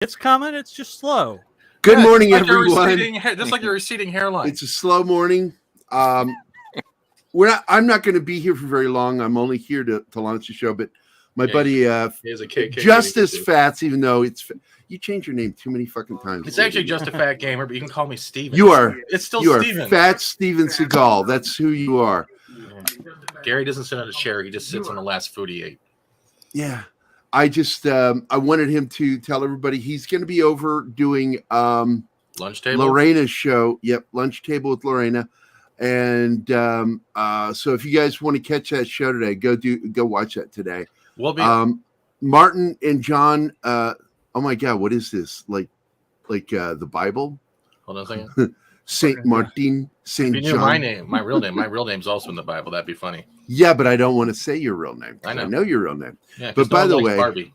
It's coming. It's just slow. Good morning, everyone. Just like your receding hairline. It's a slow morning. I'm not going to be here for very long. I'm only here to launch the show. But my buddy, Justice Fats, even though you change your name too many fucking times. It's actually just a fat gamer, but you can call me Steven. It's still Steven. Fat Steven Seagal. That's who you are. Gary doesn't sit on a chair. He just sits on the last food he ate. Yeah. I just I wanted him to tell everybody he's going to be over doing Lunch Table, Lorena's show. Yep, Lunch Table with Lorena. And so if you guys want to catch that show today, go watch that today. We'll be Martin and John. Oh my God, what is this? Like the Bible? Hold on a second. Saint Martin, Saint John. If you knew my real name's also in the Bible. That'd be funny. Yeah, but I don't want to say your real name. I know your real name. Yeah, but by the way, Barbie.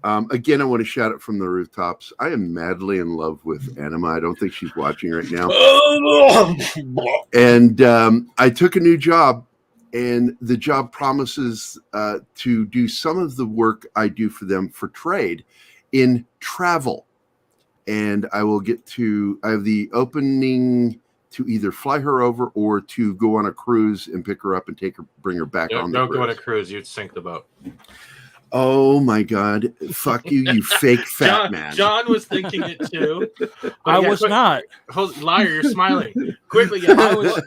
Again, I want to shout it from the rooftops. I am madly in love with Anima. I don't think she's watching right now. And I took a new job, and the job promises to do some of the work I do for them for trade in travel. And I have the opening to either fly her over or to go on a cruise and pick her up and bring her back on the cruise. Don't go on a cruise. You'd sink the boat. Oh my God! Fuck you, you fake fat man. John was thinking it too. I was not. Liar, you're smiling. Quickly, yeah. I was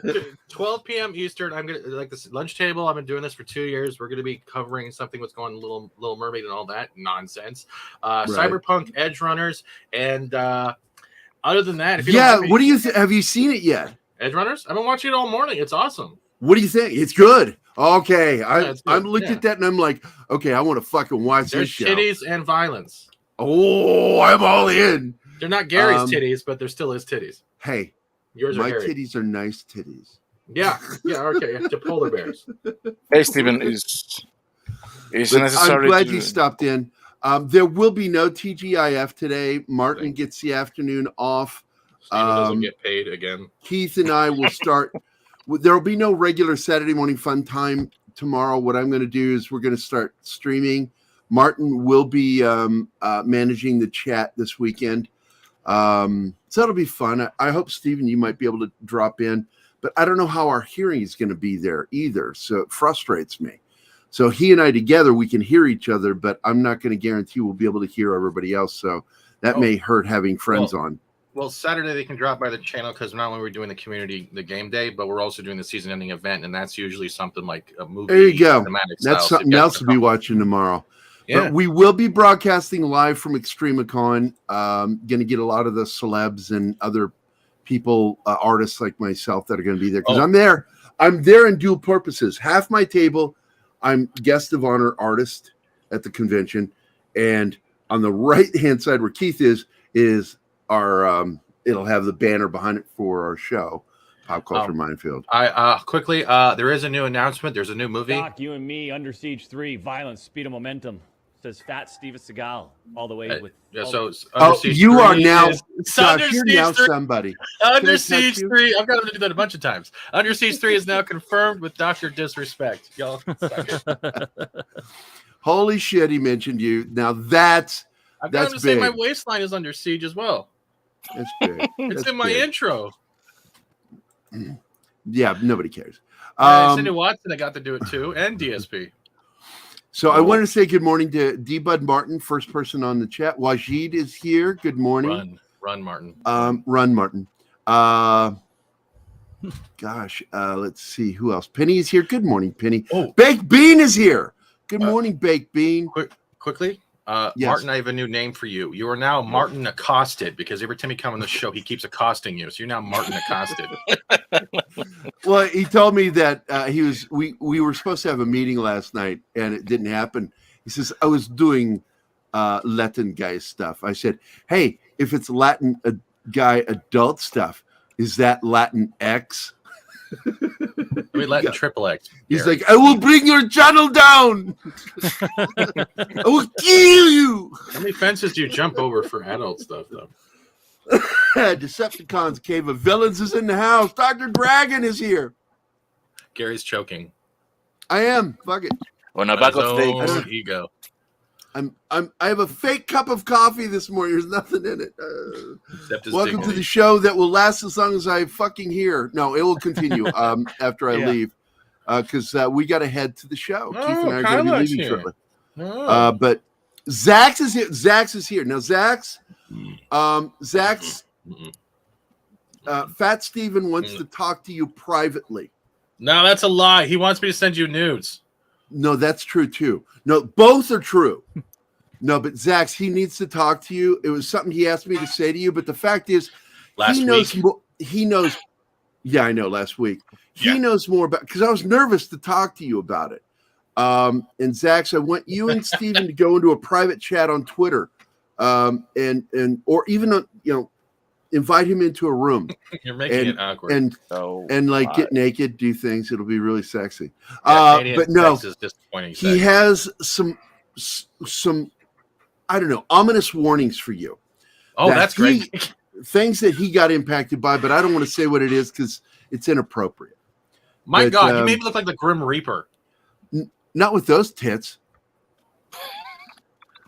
12 p.m. Eastern. I'm gonna like this lunch table. I've been doing this for 2 years. We're gonna be covering something what's going on Little Mermaid and all that nonsense. Right. Cyberpunk, Edge Runners, and other than that, what do you have you seen it yet? Edge Runners? I've been watching it all morning. It's awesome. What do you think? It's good. Okay, I'm looking at that and I'm like, okay, I want to fucking watch this show. There's titties and violence. Oh, I'm all in. They're not Gary's titties, but they're still his titties. Hey, yours my are Harry. Titties are nice titties. Yeah, okay. To polar bears. Hey, Stephen, is necessary. I'm glad you stopped in. There will be no TGIF today. Martin gets the afternoon off. Steven doesn't get paid again. Keith and I will start. There will be no regular Saturday morning fun time tomorrow. What I'm going to do is we're going to start streaming. Martin will be managing the chat this weekend. So that'll be fun. I hope, Steven, you might be able to drop in. But I don't know how our hearing is going to be there either. So it frustrates me. So he and I together, we can hear each other, but I'm not going to guarantee we'll be able to hear everybody else. So that may hurt having friends on. Well, Saturday they can drop by the channel because not only we're doing the game day, but we're also doing the season-ending event, and that's usually something like a movie. There you go. That's something else to be watching tomorrow. Yeah. But we will be broadcasting live from ExtremeCon. Going to get a lot of the celebs and other people, artists like myself, that are going to be there because I'm there. I'm there in dual purposes. Half my table, I'm guest of honor artist at the convention, and on the right-hand side where Keith is our it'll have the banner behind it for our show, Pop Culture Minefield. Quickly, there is a new announcement. There's a new movie. Doc, You and Me, Under Siege 3, Violence, Speed of Momentum. Says Fat Steven Seagal all the way with. You are now. Josh, you're now somebody. Under Siege 3. I've got him to do that a bunch of times. Under Siege 3 is now confirmed with Dr. Disrespect. Y'all. Holy shit! He mentioned you. Now that's. I've got him to say my waistline is under siege as well. That's big. It's in my intro. Yeah, nobody cares. Cindy Watson, I got to do it too, and DSP. So I wanted to say good morning to D-Bud Martin, first person on the chat. Wajid is here. Good morning. Run, Martin. Run, Martin. Let's see who else. Penny is here. Good morning, Penny. Baked Bean is here. Good morning, Baked Bean. Quickly. Yes. Martin, I have a new name for you. You are now Martin Accosted because every time you come on the show, he keeps accosting you. So you're now Martin Accosted. Well, he told me that we were supposed to have a meeting last night and it didn't happen. He says, I was doing Latin guy stuff. I said, hey, if it's Latin guy adult stuff, is that Latin X? Latin triple X. He's like, I will bring your channel down. I will kill you. How many fences do you jump over for adult stuff, though? Decepticons Cave of Villains is in the house. Dr. Dragon is here. Gary's choking. I am. Fuck it. On a bag of steak. Ego. I have a fake cup of coffee this morning. There's nothing in it. Welcome dignity. to the show that will last as long as I fucking here. No, it will continue after I leave because we got to head to the show. Keith and I are going to be leaving shortly. But Zax is here. Zax is here now. Zax, Fat Steven wants to talk to you privately. No, that's a lie. He wants me to send you nudes. No, that's true too. No, both are true. No, but Zax, he needs to talk to you. It was something he asked me to say to you, but the fact is, he knows. Yeah, I know. Last week, he knows more about because I was nervous to talk to you about it. And Zax, I want you and Steven to go into a private chat on Twitter, and or even invite him into a room. You're making it awkward. And get naked, do things. It'll be really sexy. But no, he has some I don't know, ominous warnings for you. Oh, that's great. Things that he got impacted by, but I don't want to say what it is because it's inappropriate. My God, you made me look like the Grim Reaper. Not with those tits.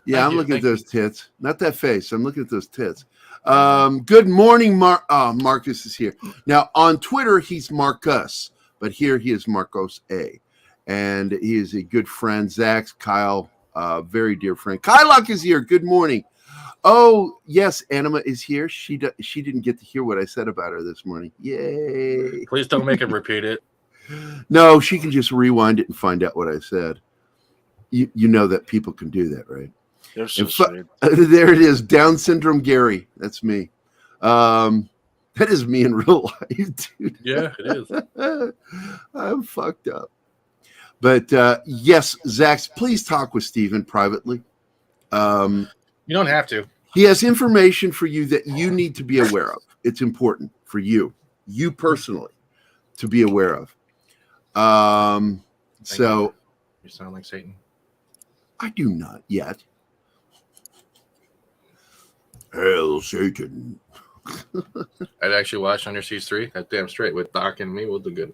Yeah, I'm looking at those tits. Not that face. I'm looking at those tits. Good morning, Marcus is here. Now, on Twitter, he's Marcus, but here he is Marcos A. And he is a good friend. Zach, Kyle, very dear friend. Kylock is here. Good morning. Oh, yes, Anima is here. She didn't get to hear what I said about her this morning. Yay. Please don't make him repeat it. No, she can just rewind it and find out what I said. You know that people can do that, right? They're so sweet. There it is. Down syndrome Gerry. That's me. That is me in real life, dude. Yeah, it is. I'm fucked up. But yes, Zax, please talk with Steven privately. You don't have to. He has information for you that you need to be aware of. It's important for you personally, to be aware of. So you sound like Satan. I do not yet. Hail Satan. I'd actually watch Under Siege 3. That damn straight with Doc and me. We'll do good.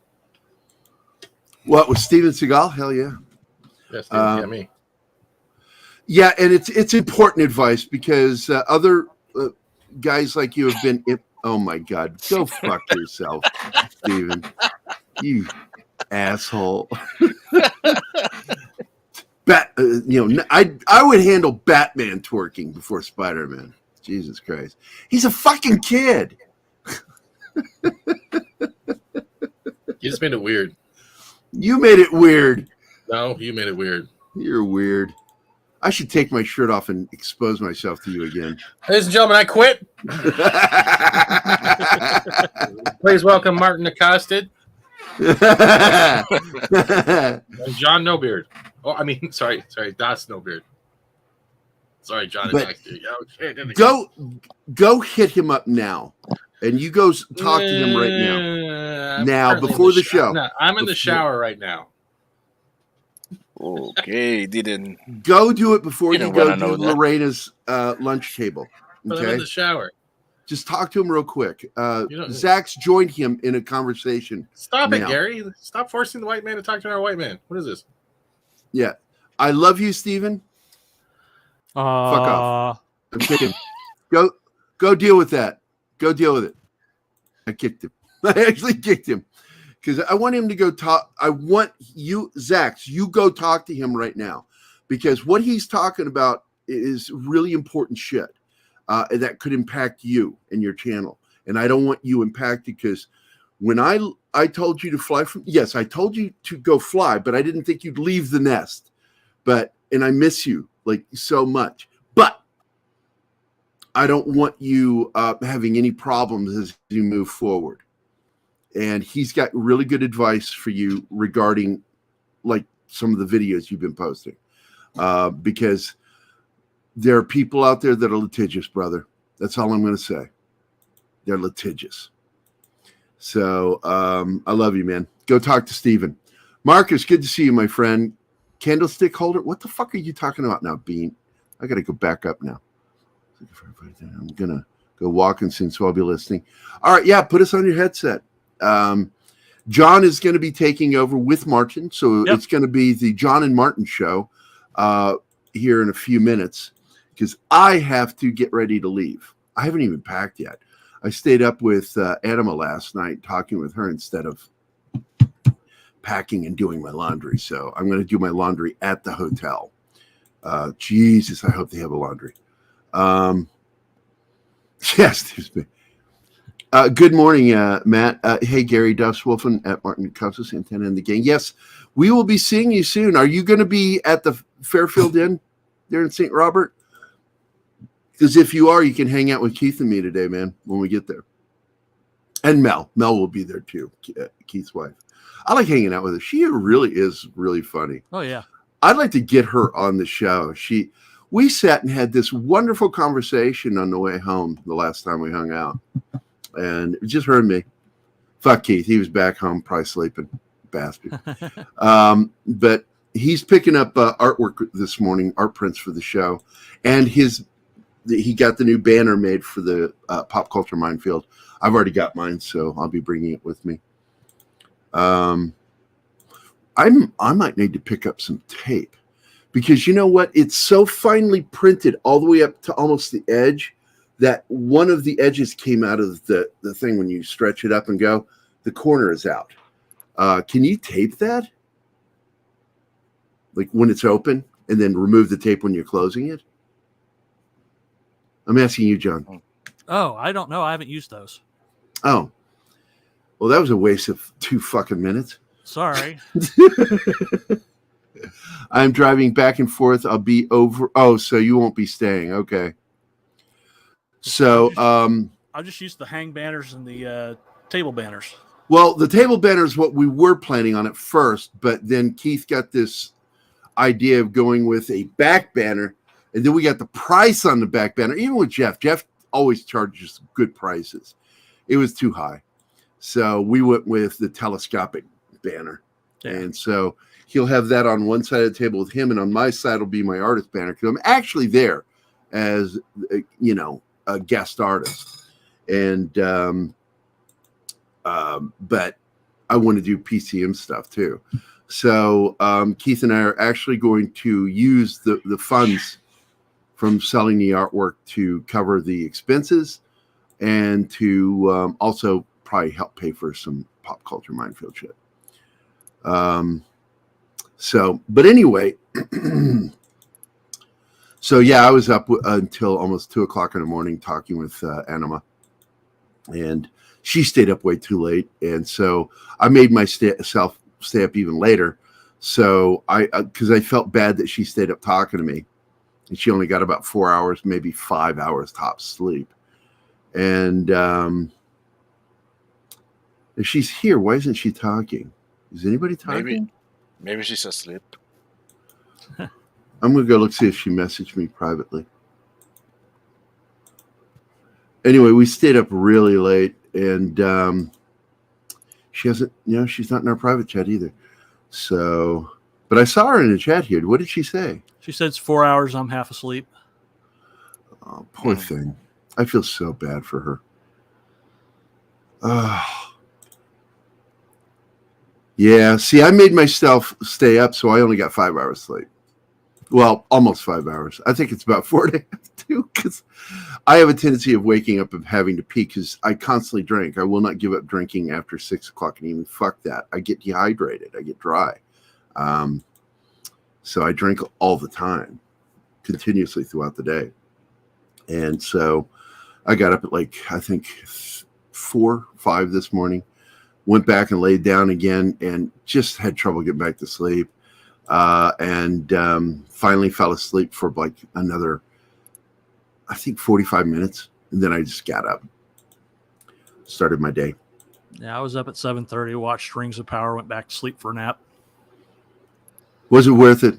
What, with Steven Seagal? Hell yeah. Yeah, Steven, me. Yeah, and it's important advice because other guys like you have been. Oh my God, go fuck yourself, Steven. You asshole. I would handle Batman twerking before Spider-Man. Jesus Christ, he's a fucking kid. You just made it weird. You made it weird. No, you made it weird. You're weird. I should take my shirt off and expose myself to you again. Ladies and gentlemen, I quit. Please welcome Martin Accosted. And John No Beard. Oh, I mean, sorry, Das No Beard. Sorry, John. Go hit him up now, and you go talk to him right now. Now, before the show. No, I'm in the shower right now. Okay, didn't go do it before you go to that. Lorena's lunch table. But okay, I'm in the shower. Just talk to him real quick. Zach's joined him in a conversation. Stop it, Gerry. Stop forcing the white man to talk to another white man. What is this? Yeah, I love you, Steven. Fuck off. I'm kidding. Go deal with that. Go deal with it. I kicked him. I actually kicked him. Because I want him to go talk. I want you, Zach, you go talk to him right now. Because what he's talking about is really important shit that could impact you and your channel. And I don't want you impacted because when I told you to fly from, yes, I told you to go fly, but I didn't think you'd leave the nest. And I miss you like so much. But I don't want you having any problems as you move forward. And he's got really good advice for you regarding like some of the videos you've been posting. Because there are people out there that are litigious, brother. That's all I'm going to say. They're litigious. So I love you, man. Go talk to Steven. Marcus, good to see you, my friend. Candlestick holder? What the fuck are you talking about now, Bean? I got to go back up now. I'm going to go walking soon, so I'll be listening. All right, yeah, put us on your headset. John is going to be taking over with Martin, so it's going to be the John and Martin show. here in a few minutes because I have to get ready to leave. I haven't even packed yet. I stayed up with Anima last night talking with her instead of packing and doing my laundry. So I'm going to do my laundry at the hotel. Jesus, I hope they have a laundry. Yes, there's me. Good morning, Matt. Hey, Gary Duffswolfen at Martin Custis, Antenna and the Gang. Yes, we will be seeing you soon. Are you going to be at the Fairfield Inn there in St. Robert? Because if you are, you can hang out with Keith and me today, man, when we get there. And Mel. Mel will be there too, Keith's wife. I like hanging out with her. She really is really funny. Oh, yeah. I'd like to get her on the show. We sat and had this wonderful conversation on the way home the last time we hung out. And it was just her and me. Fuck Keith. He was back home, probably sleeping. Bastard. But he's picking up artwork this morning, art prints for the show. And he got the new banner made for the Pop Culture Minefield. I've already got mine, so I'll be bringing it with me. I might need to pick up some tape because you know what? It's so finely printed all the way up to almost the edge that one of the edges came out of the thing when you stretch it up and go. The corner is out. Can you tape that? Like when it's open and then remove the tape when you're closing it? I'm asking you, John. Oh, I don't know. I haven't used those. Oh. Well, that was a waste of 2 fucking minutes. Sorry. I'm driving back and forth. I'll be over. Oh, so you won't be staying. Okay. So I'll just use the hang banners and the table banners. Well, the table banner is what we were planning on at first, but then Keith got this idea of going with a back banner, and then we got the price on the back banner. Even with Jeff always charges good prices. It was too high. So we went with the telescopic banner. Yeah. And so he'll have that on one side of the table with him, and on my side will be my artist banner because I'm actually there as, a guest artist. And but I want to do PCM stuff too. So Keith and I are actually going to use the funds from selling the artwork to cover the expenses and to also probably help pay for some Pop Culture Minefield shit. But anyway, so yeah, I was up until almost 2:00 in the morning talking with Anima, and she stayed up way too late, and so I made myself stay up even later. So because I felt bad that she stayed up talking to me, and she only got about 4 hours, maybe 5 hours top sleep. And if she's here, why isn't she talking? Is anybody talking? Maybe she's asleep. I'm going to go look, see if she messaged me privately. Anyway, we stayed up really late, and she hasn't, she's not in our private chat either. So, but I saw her in the chat here. What did she say? She said it's 4 hours. I'm half asleep. Oh, poor thing. I feel so bad for her. Yeah, see, I made myself stay up, so I only got 5 hours sleep. Well, almost 5 hours. I think it's about 4 days, too, because I have a tendency of waking up and having to pee because I constantly drink. I will not give up drinking after 6 o'clock and even fuck that. I get dehydrated. I get dry. So I drink all the time, continuously throughout the day. And so I got up at I think 4, 5 this morning, went back and laid down again and just had trouble getting back to sleep. And finally fell asleep for another, I think 45 minutes. And then I just got up, started my day. Yeah, I was up at 7:30, watched Rings of Power, went back to sleep for a nap. Was it worth it?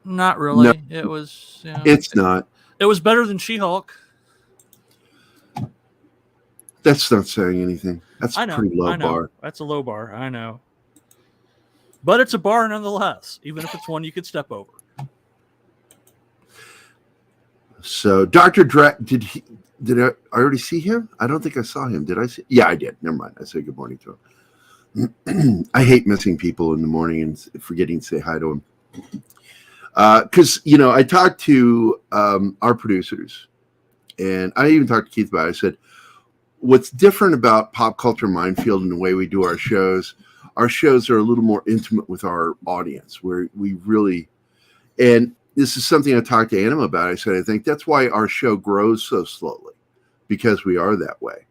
Not really. No, it was. It's not. It was better than She-Hulk. That's not saying anything. That's a pretty low bar. That's a low bar. I know. But it's a bar nonetheless, even if it's one you could step over. So Dr. Drak, did I already see him? I don't think I saw him. Did I see? Yeah, I did. Never mind. I said good morning to him. I hate missing people in the morning and forgetting to say hi to him. Because, I talked to our producers, and I even talked to Keith about it. I said, what's different about Pop Culture Minefield and the way we do our shows are a little more intimate with our audience, where we really, and this is something I talked to Anima about. I said, I think that's why our show grows so slowly, because we are that way.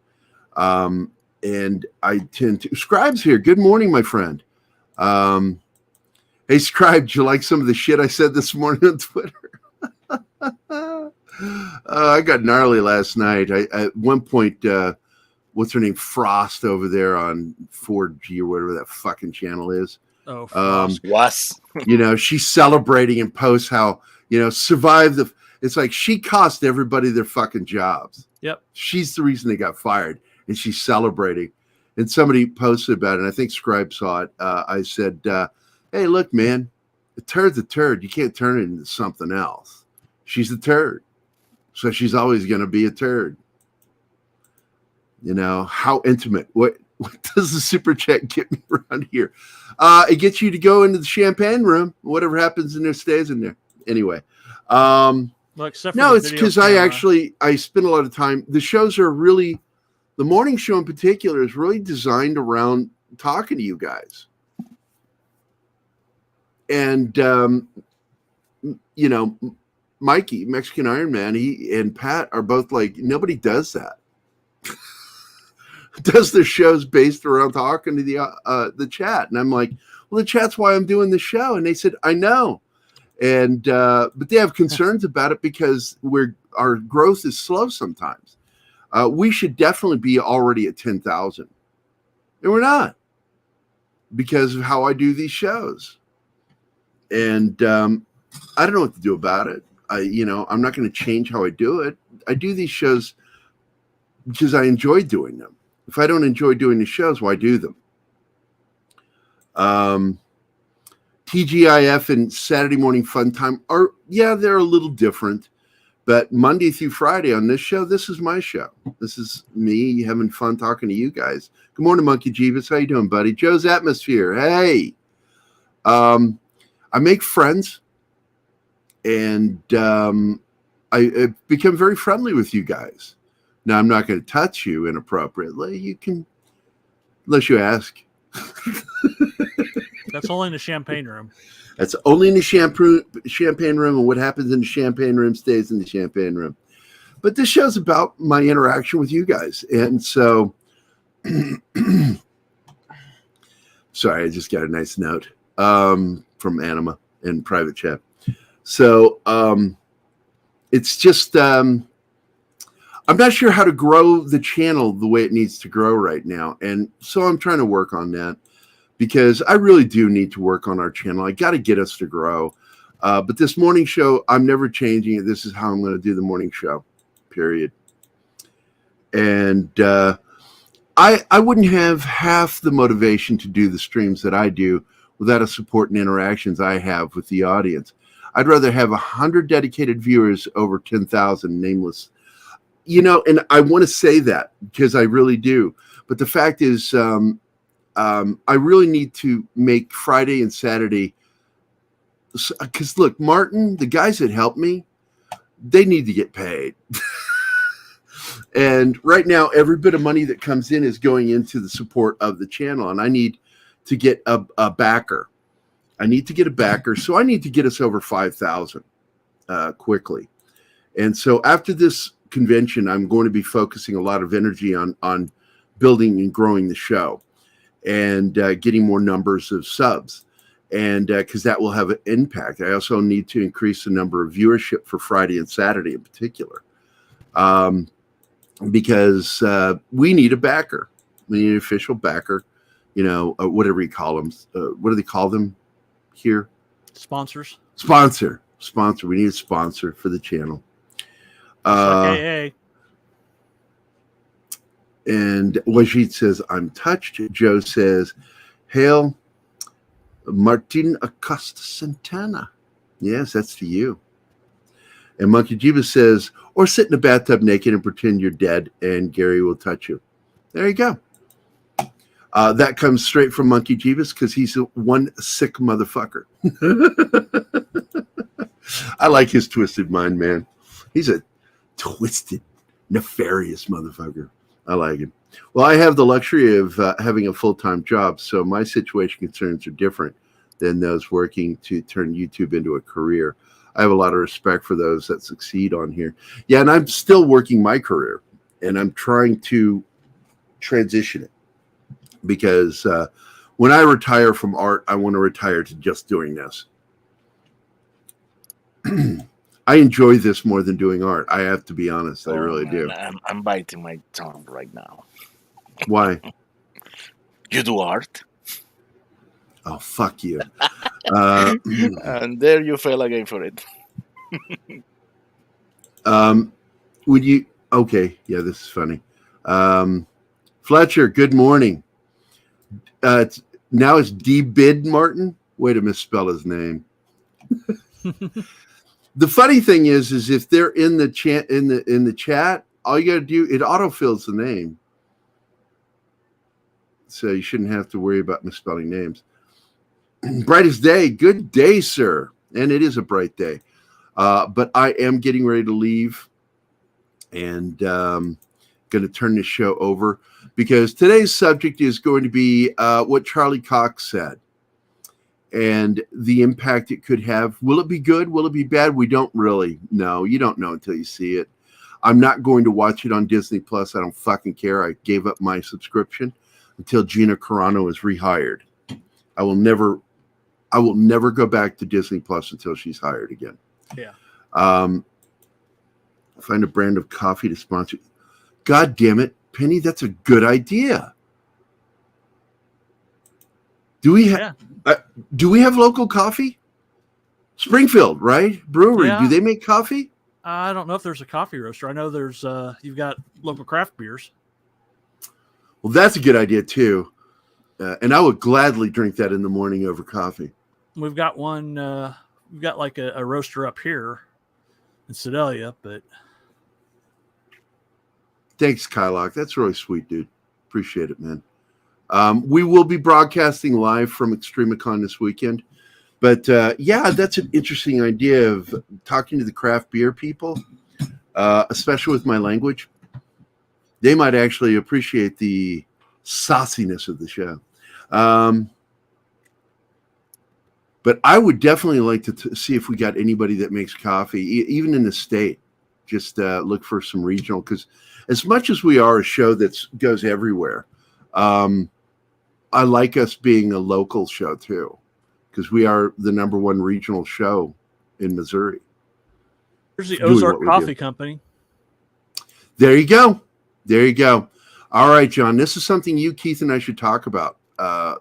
And I tend to, Scribe's here. Good morning, my friend. Hey, Scribe, do you like some of the shit I said this morning on Twitter? I got gnarly last night. At one point, what's her name? Frost over there on 4G or whatever that fucking channel is. Oh, Frost. Was. She's celebrating and posts how, survive the. It's like she cost everybody their fucking jobs. Yep. She's the reason they got fired, and she's celebrating. And somebody posted about it, and I think Scribe saw it. I said, hey, look, man, a turd's a turd. You can't turn it into something else. She's a turd. So she's always going to be a turd. How intimate. What does the super chat get me around here? It gets you to go into the champagne room. Whatever happens in there stays in there. Anyway. Well, except for no, the it's video because camera. I spend a lot of time. The shows are really, the morning show in particular is really designed around talking to you guys. And, Mikey, Mexican Iron Man, he and Pat are both like, nobody does that. Does their shows based around talking to the chat. And I'm like, well, the chat's why I'm doing the show. And they said, I know. And, but they have concerns about it because our growth is slow sometimes. We should definitely be already at 10,000. And we're not, because of how I do these shows. And I don't know what to do about it. I'm not going to change how I do it. I do these shows because I enjoy doing them. If I don't enjoy doing the shows, why do them? TGIF and Saturday Morning Fun Time they're a little different. But Monday through Friday on this show, this is my show. This is me having fun talking to you guys. Good morning, Monkey Jeebus. How you doing, buddy? Joe's Atmosphere. Hey. I make friends, and I become very friendly with you guys. Now, I'm not going to touch you inappropriately. You can, unless you ask. That's only in the champagne room. That's only in the champagne room, and what happens in the champagne room stays in the champagne room. But this show's about my interaction with you guys. And so, sorry, I just got a nice note from Anima in private chat. So it's just, I'm not sure how to grow the channel the way it needs to grow right now. And so I'm trying to work on that, because I really do need to work on our channel. I got to get us to grow. But this morning show, I'm never changing it. This is how I'm going to do the morning show, period. And I wouldn't have half the motivation to do the streams that I do without the support and interactions I have with the audience. I'd rather have 100 dedicated viewers over 10,000 nameless. And I want to say that because I really do. But the fact is, I really need to make Friday and Saturday. Because look, Martin, the guys that help me, they need to get paid. And right now, every bit of money that comes in is going into the support of the channel. And I need to get a backer. I need to get a backer. So I need to get us over 5,000 quickly. And so after this convention, I'm going to be focusing a lot of energy on building and growing the show, and getting more numbers of subs, and because that will have an impact. I also need to increase the number of viewership for Friday and Saturday in particular, because we need a backer. We need an official backer, whatever you call them. What do they call them here? Sponsors. Sponsor. We need a sponsor for the channel. Like AA. And Wajid says, I'm touched. Joe says, hail Martin Acosta Santana. Yes, that's to you. And Monkey Jeebus says, or sit in a bathtub naked and pretend you're dead and Gerry will touch you. There you go. That comes straight from Monkey Jeebus because he's one sick motherfucker. I like his twisted mind, man. He's a twisted, nefarious motherfucker. I like him. Well, I have the luxury of having a full-time job, so my situation concerns are different than those working to turn YouTube into a career. I have a lot of respect for those that succeed on here. Yeah, and I'm still working my career, and I'm trying to transition it because when I retire from art, I want to retire to just doing this. I enjoy this more than doing art. I have to be honest. I really do. I'm biting my tongue right now. Why? You do art? Oh, fuck you. And there you fell again for it. Would you? Okay. Yeah, this is funny. Fletcher, good morning. Now it's D-Bid Martin. Way to misspell his name. The funny thing is if they're in the chat, in the chat, all you got to do, it autofills the name. So you shouldn't have to worry about misspelling names. Brightest day. Good day, sir. And it is a bright day. But I am getting ready to leave and going to turn this show over because today's subject is going to be what Charlie Cox said and the impact it could have. Will it be good? Will it be bad? We don't really know. You don't know until you see it. I'm not going to watch it on Disney Plus. I don't fucking care. I gave up my subscription until Gina Carano is rehired. I will never go back to Disney Plus until she's hired again. Yeah. Find a brand of coffee to sponsor. God damn it, Penny, that's a good idea. Do we have local coffee? Springfield, right? Brewery. Yeah. Do they make coffee? I don't know if there's a coffee roaster. I know there's you've got local craft beers. Well, that's a good idea too. And I would gladly drink that in the morning over coffee. We've got one. We've got like a roaster up here in Sedalia, but thanks, Kylock. That's really sweet, dude. Appreciate it, man. We will be broadcasting live from ExtremeCon this weekend. But yeah, that's an interesting idea of talking to the craft beer people, especially with my language. They might actually appreciate the sauciness of the show. But I would definitely like to see if we got anybody that makes coffee, even in the state. Just look for some regional, because as much as we are a show that goes everywhere, I like us being a local show too, because we are the #1 regional show in Missouri. There's the Ozark Coffee Company. There you go. There you go. All right, John, this is something you, Keith, and I should talk about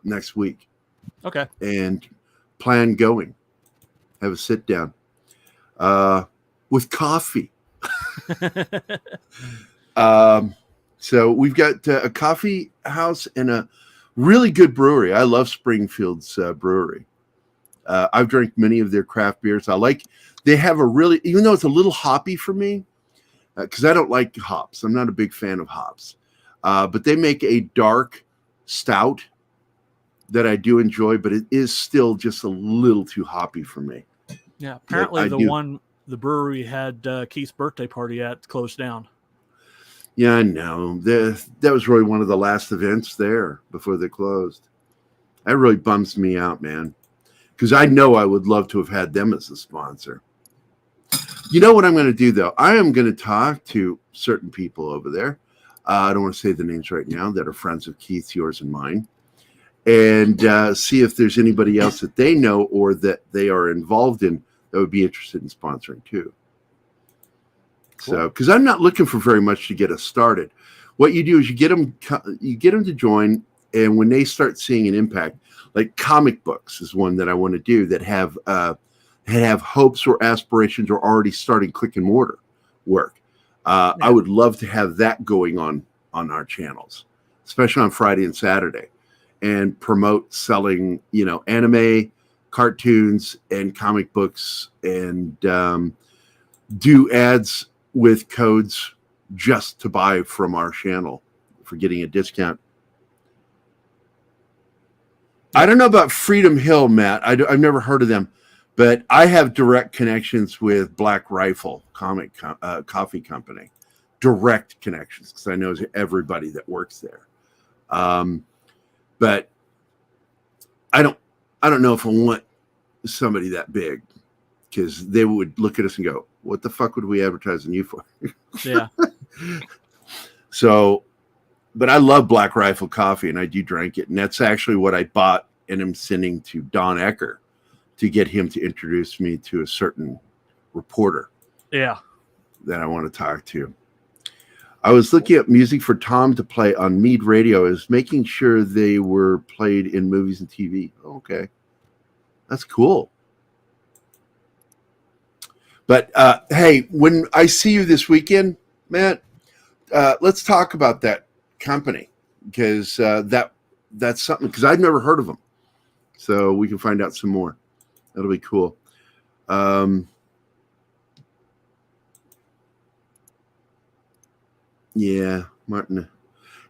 next week. Okay. And plan going. Have a sit down with coffee. So we've got a coffee house and a really good brewery. I love Springfield's brewery. I've drank many of their craft beers. They have a really, even though it's a little hoppy for me, because I don't like hops. I'm not a big fan of hops. But they make a dark stout that I do enjoy, but it is still just a little too hoppy for me. Yeah, apparently the brewery had Keith's birthday party at closed down. Yeah, I know. That was really one of the last events there before they closed. That really bums me out, man, because I know I would love to have had them as a sponsor. You know what I'm going to do, though? I am going to talk to certain people over there. I don't want to say the names right now that are friends of Keith, yours, and mine, and see if there's anybody else that they know or that they are involved in that would be interested in sponsoring too. Cool. So, because I'm not looking for very much to get us started. What you do is you get them to join, and when they start seeing an impact, like comic books is one that I want to do that have hopes or aspirations or already starting click and mortar work. Yeah. I would love to have that going on our channels, especially on Friday and Saturday, and promote selling, anime, cartoons, and comic books, and do ads with codes just to buy from our channel for getting a discount. I don't know about Freedom Hill, Matt. I've never heard of them, But I have direct connections with Black Rifle Coffee Company. Direct connections because I know everybody that works there. But I don't know if I want somebody that big because they would look at us and go, "What the fuck would we advertising you for?" Yeah. So, but I love Black Rifle coffee and I do drink it, and that's actually what I bought and am sending to Don Ecker to get him to introduce me to a certain reporter. Yeah. That I want to talk to. I was looking at music for Tom to play on Mead Radio. I was making sure they were played in movies and TV. Okay. That's cool. But hey, when I see you this weekend, Matt, let's talk about that company because that's something, because I've never heard of them. So we can find out some more. That'll be cool. Yeah, Martin.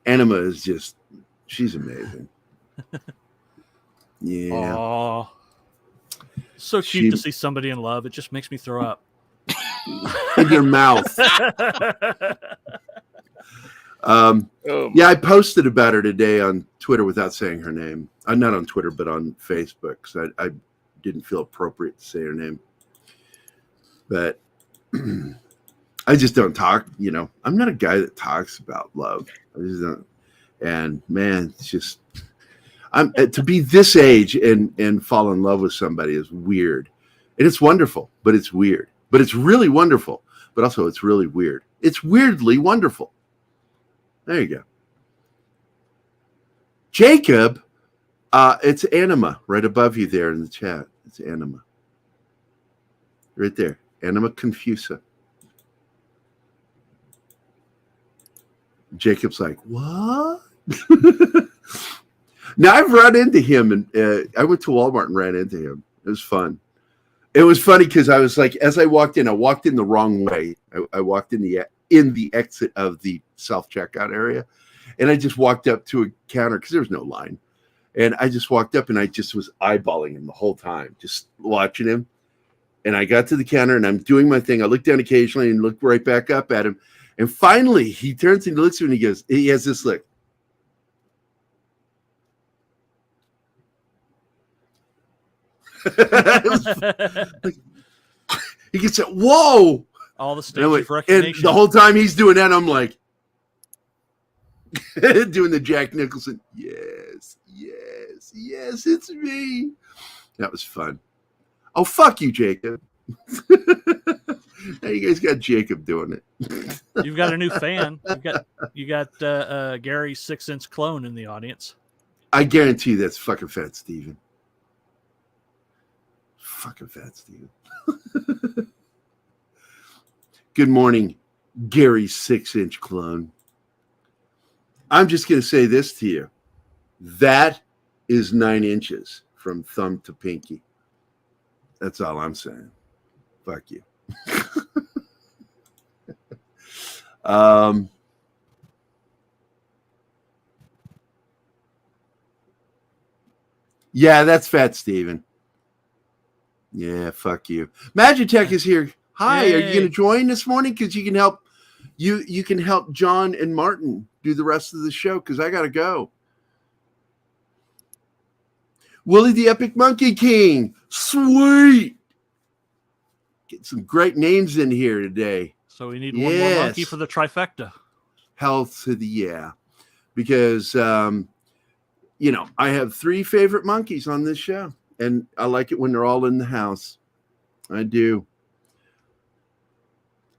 Anima is just, she's amazing. Yeah. Aww. So cute to see somebody in love. It just makes me throw up. In your mouth. Yeah, I posted about her today on Twitter without saying her name. Not on Twitter, but on Facebook, because I didn't feel appropriate to say her name. But I just don't talk, I'm not a guy that talks about love. I just don't. And man, it's just, to be this age and fall in love with somebody is weird. And it's wonderful, but it's weird. But it's really wonderful, but also it's really weird. It's weirdly wonderful. There you go. Jacob, it's Anima right above you there in the chat. It's Anima. Right there. Anima Confusa. Jacob's like, what? Now I've run into him, and I went to Walmart and ran into him. It was fun. It was funny because I was like, as I walked in the wrong way. I walked in the exit of the self-checkout area, and I just walked up to a counter because there was no line. And I just walked up and I just was eyeballing him the whole time, just watching him. And I got to the counter and I'm doing my thing. I look down occasionally and look right back up at him. And finally, he turns and looks at me and he has this look. He gets it. Whoa! All the stage of recognition. And the whole time he's doing that, I'm like, doing the Jack Nicholson. Yes, yes, yes, it's me. That was fun. Oh, fuck you, Jacob. Now you guys got Jacob doing it. You've got a new fan. You got Gary's 6-inch clone in the audience. I guarantee that's fucking Fat Steven. Fucking Fat Steven. Good morning, Gary's 6-inch clone. I'm just going to say this to you. That is 9 inches from thumb to pinky. That's all I'm saying. Fuck you. Yeah, that's Fat Steven. Yeah, fuck you. Magitech is here. Hi, Yay. Are you going to join this morning? Because you can help. You can help John and Martin do the rest of the show because I got to go. Willie the Epic Monkey King. Sweet. Get some great names in here today. So we need one more monkey for the trifecta. Hell to the yeah. Because, I have 3 favorite monkeys on this show. And I like it when they're all in the house. I do.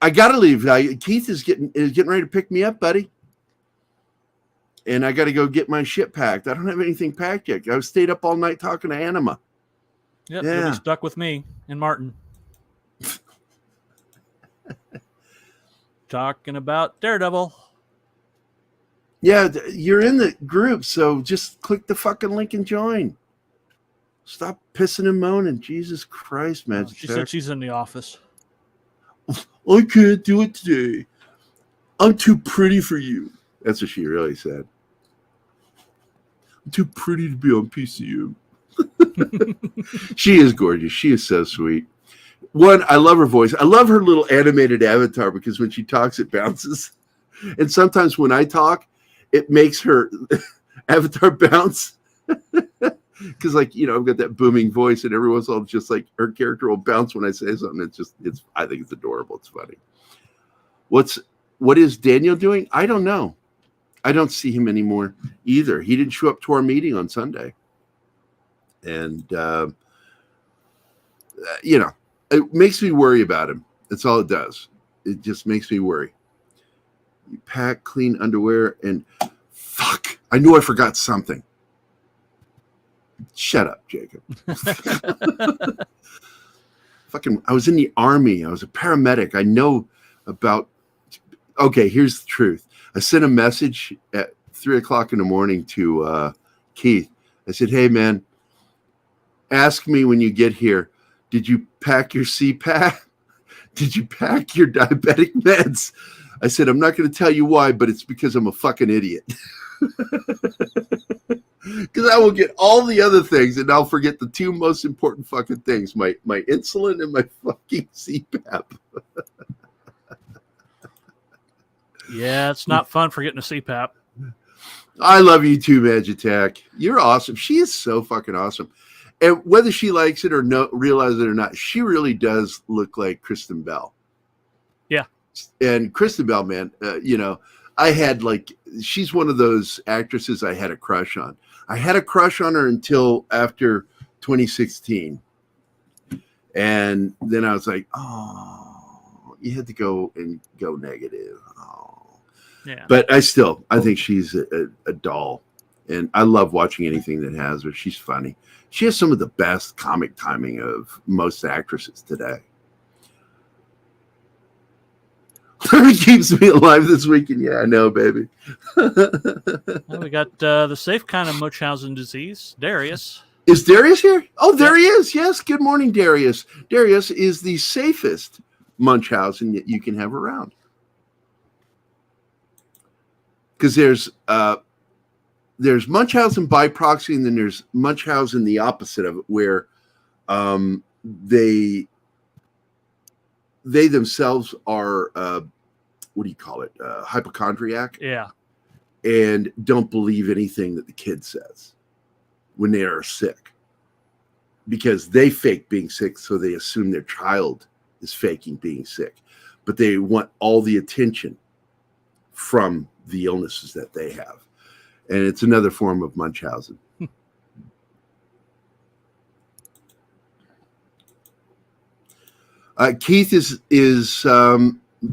I got to leave. Keith is getting ready to pick me up, buddy. And I got to go get my shit packed. I don't have anything packed yet. I stayed up all night talking to Anima. Yep, you'll be stuck with me and Martin. Talking about Daredevil. Yeah, you're in the group, so just click the fucking link and join. Stop pissing and moaning. Jesus Christ, man. She said she's in the office. I can't do it today. I'm too pretty for you. That's what she really said. I'm too pretty to be on PCU. She is gorgeous. She is so sweet. One, I love her voice. I love her little animated avatar because when she talks, it bounces. And sometimes when I talk, it makes her avatar bounce. Because, like, you know, I've got that booming voice, and every once in a while, just like her character will bounce when I say something. I think it's adorable. It's funny. What is Daniel doing? I don't know. I don't see him anymore either. He didn't show up to our meeting on Sunday. And, you know, it makes me worry about him. That's all it does. It just makes me worry. You pack clean underwear and fuck. I knew I forgot something. Shut up, Jacob. I was in the Army. I was a paramedic. I know about. Okay, here's the truth. I sent a message at 3:00 in the morning to Keith. I said, "Hey, man, ask me when you get here. Did you pack your CPAP? Did you pack your diabetic meds?" I said, "I'm not going to tell you why, but it's because I'm a fucking idiot." Because I will get all the other things and I'll forget the two most important fucking things, my insulin and my fucking CPAP. Yeah, it's not fun forgetting a CPAP. I love you too, Magitac. You're awesome. She is so fucking awesome. And whether she likes it or no, realize it or not, she really does look like Kristen Bell. Yeah. And Kristen Bell, man, you know, she's one of those actresses I had a crush on. I had a crush on her until after 2016. And then I was like, oh, you had to go negative. Oh. Yeah. But I think she's a doll. And I love watching anything that has her. She's funny. She has some of the best comic timing of most actresses today. It keeps me alive this weekend. Yeah, I know, baby. Well, we got the safe kind of Munchausen disease, Darius. Is Darius here? Oh, there he is. Yes. Good morning, Darius. Darius is the safest Munchausen that you can have around. Because there's Munchausen by proxy, and then there's Munchausen the opposite of it, where they themselves are what do you call it? Hypochondriac. Yeah. And don't believe anything that the kid says when they are sick, because they fake being sick, so they assume their child is faking being sick, but they want all the attention from the illnesses that they have. And it's another form of Munchausen. Keith is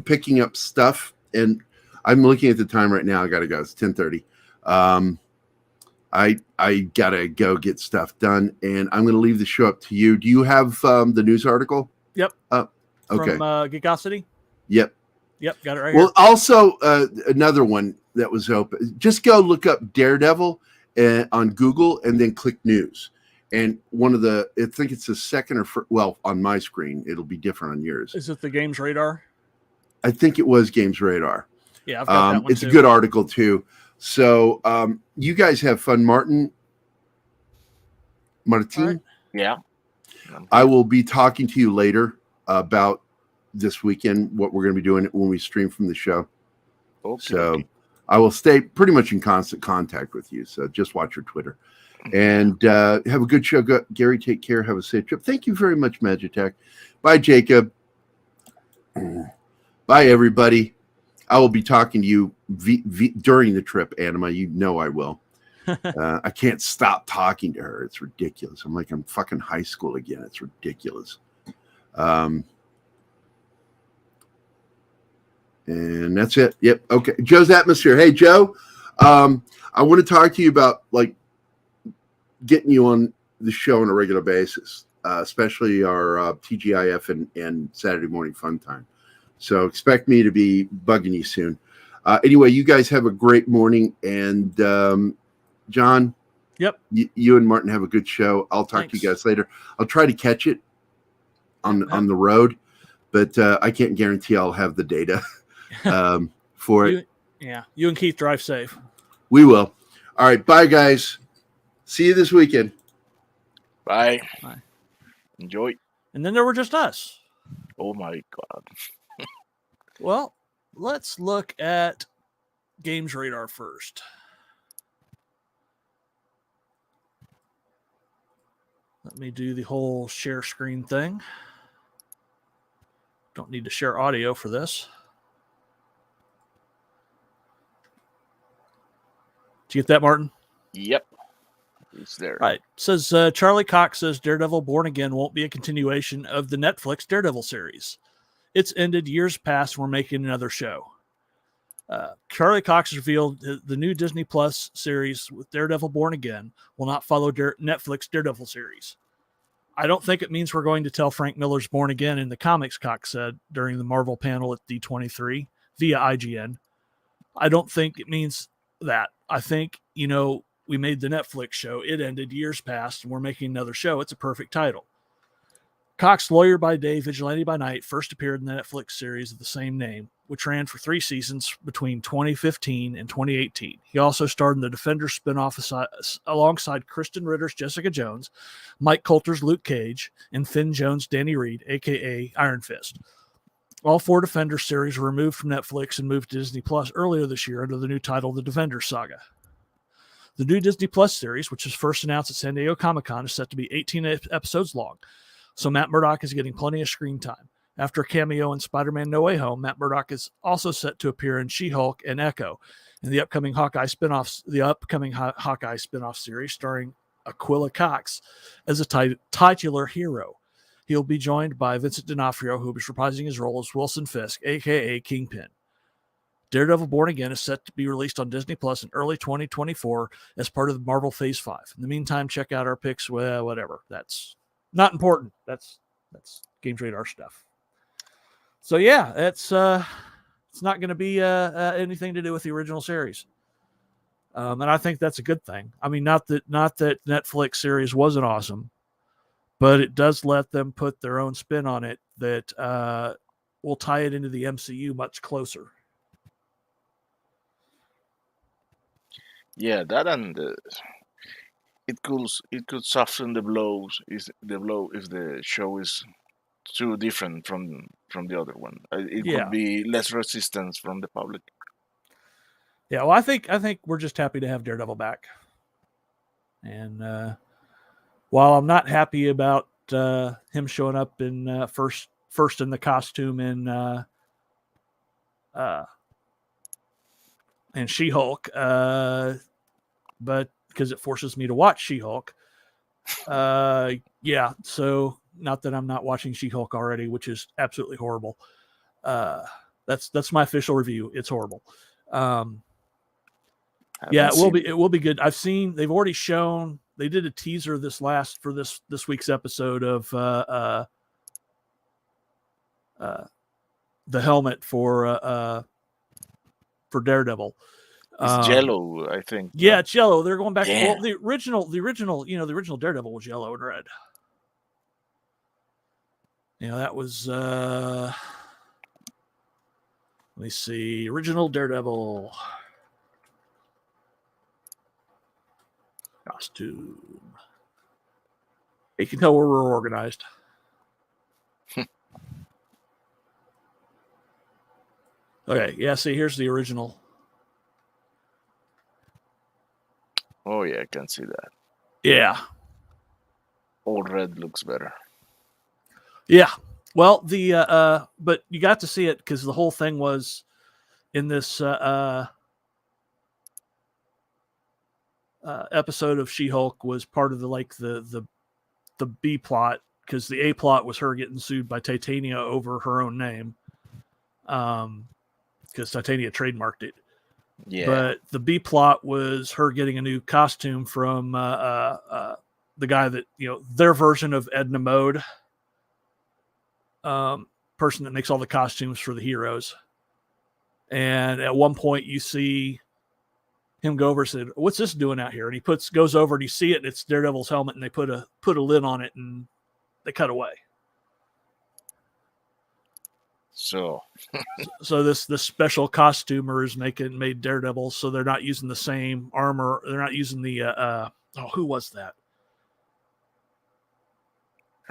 picking up stuff, and I'm looking at the time right now. I gotta go. It's 10:30. I gotta go get stuff done, and I'm gonna leave the show up to you. Do you have the news article? Yep. Okay. From Geekosity? Yep. Got it right Well, here. also another one that was open. Just go look up Daredevil on Google, and then click news. And I think it's the second or first, well, on my screen, it'll be different on yours. Is it the Games Radar? I think it was Games Radar. Yeah, I've got that one It's too. a good article too. So you guys have fun, Martin. Right. Yeah. I will be talking to you later about this weekend, what we're going to be doing when we stream from the show. Okay. So I will stay pretty much in constant contact with you. So just watch your Twitter. And have a good show. Gary, take care. Have a safe trip. Thank you very much, Magitech. Bye, Jacob. Bye, everybody. I will be talking to you during the trip, Anima. You know I will. I can't stop talking to her. It's ridiculous. I'm like I'm fucking high school again. It's ridiculous. And that's it. Yep. Okay. Joe's Atmosphere. Hey, Joe. I want to talk to you about like getting you on the show on a regular basis, especially our TGIF and Saturday Morning Fun Time. So expect me to be bugging you soon. Anyway, you guys have a great morning. And John, Yep. You and Martin have a good show. I'll talk to you guys later. I'll try to catch it on the road, but I can't guarantee I'll have the data for it. You and Keith drive safe. We will. All right. Bye, guys. See you this weekend. Bye. Bye. Enjoy. And then there were just us. Oh my God. Well, let's look at Games Radar first. Let me do the whole share screen thing. Don't need to share audio for this. Did you get that, Martin? Yep. It's there. Right. It says Charlie Cox says Daredevil Born Again won't be a continuation of the Netflix Daredevil series. It's ended years past. We're making another show. Charlie Cox revealed the new Disney Plus series with Daredevil Born Again will not follow Netflix Daredevil series. I don't think it means we're going to tell Frank Miller's Born Again in the comics, Cox said during the Marvel panel at D23 via IGN. I don't think it means that. I think, we made the Netflix show. It ended years past, and we're making another show. It's a perfect title. Cox, lawyer by day, vigilante by night, first appeared in the Netflix series of the same name, which ran for 3 seasons between 2015 and 2018. He also starred in the Defenders spinoff alongside Kristen Ritter's Jessica Jones, Mike Coulter's Luke Cage, and Finn Jones' Danny Reed, a.k.a. Iron Fist. All 4 Defenders series were removed from Netflix and moved to Disney Plus earlier this year under the new title, The Defenders Saga. The new Disney Plus series, which was first announced at San Diego Comic-Con, is set to be 18 episodes long, so Matt Murdock is getting plenty of screen time. After a cameo in Spider-Man No Way Home, Matt Murdock is also set to appear in She-Hulk and Echo in the upcoming Hawkeye spinoff series starring Aquila Cox as a titular hero. He'll be joined by Vincent D'Onofrio, who will be reprising his role as Wilson Fisk, a.k.a. Kingpin. Daredevil Born Again is set to be released on Disney Plus in early 2024 as part of the Marvel Phase 5. In the meantime, check out our picks. Well, whatever. That's not important. That's Games Radar stuff. So yeah, it's not going to be anything to do with the original series, and I think that's a good thing. I mean, not that Netflix series wasn't awesome, but it does let them put their own spin on it that will tie it into the MCU much closer. Yeah, that and it could soften the blow if the show is too different from the other one. It could be less resistance from the public. Yeah, well, I think we're just happy to have Daredevil back, and while I'm not happy about him showing up in first in the costume in She-Hulk, but because it forces me to watch She-Hulk. Yeah, so not that I'm not watching She-Hulk already, which is absolutely horrible. That's my official review. It's horrible. Yeah, it will be good. I've seen they've already shown they did a teaser this week's episode of the helmet for Daredevil. It's yellow, I think. Yeah, it's yellow. They're going back. Yeah. Well, the original, the original Daredevil was yellow and red. That was let me see. Original Daredevil costume. You can tell where we're organized. Okay, yeah, see, here's the original. Oh yeah, I can see that. Yeah. All red looks better. Yeah. Well, but you got to see it because the whole thing was in this episode of She-Hulk was part of the B plot, because the A plot was her getting sued by Titania over her own name, because Titania trademarked it. Yeah. But the B plot was her getting a new costume from the guy that, their version of Edna Mode, person that makes all the costumes for the heroes. And at one point you see him go over and said, "What's this doing out here?" And he goes over and you see it, and it's Daredevil's helmet, and they put a lid on it and they cut away. So this special costumer is made Daredevil, so they're not using the same armor. They're not using the who was that?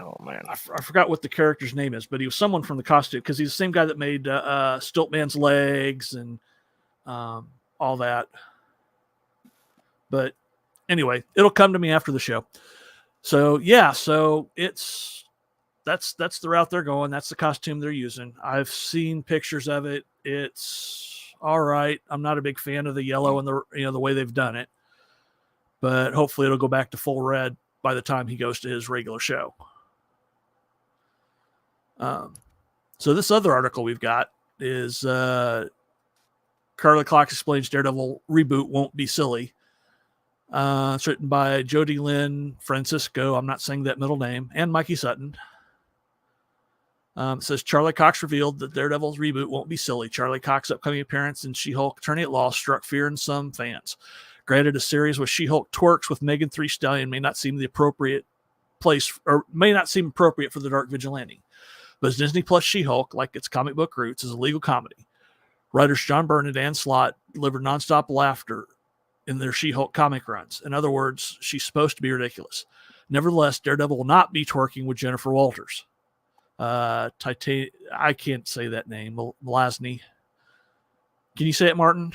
Oh man, I forgot what the character's name is, but he was someone from the costume because he's the same guy that made Stiltman's legs and all that. But anyway, it'll come to me after the show. So yeah, so that's the route they're going. That's the costume they're using. I've seen pictures of it. It's all right. I'm not a big fan of the yellow and the way they've done it, but hopefully it'll go back to full red by the time he goes to his regular show. So this other article we've got is Carly Cox explains Daredevil reboot won't be silly. It's written by Jody Lynn Francisco. I'm not saying that middle name, and Mikey Sutton. It says Charlie Cox revealed that Daredevil's reboot won't be silly. Charlie Cox's upcoming appearance in She-Hulk Attorney at Law struck fear in some fans. Granted, a series where She-Hulk twerks with Megan Thee Stallion may not seem the appropriate place, or may not seem appropriate for the Dark Vigilante. But Disney Plus She-Hulk, like its comic book roots, is a legal comedy. Writers John Byrne and Dan Slott delivered nonstop laughter in their She-Hulk comic runs. In other words, she's supposed to be ridiculous. Nevertheless, Daredevil will not be twerking with Jennifer Walters. I can't say that name. Mlazny. Can you say it, Martin?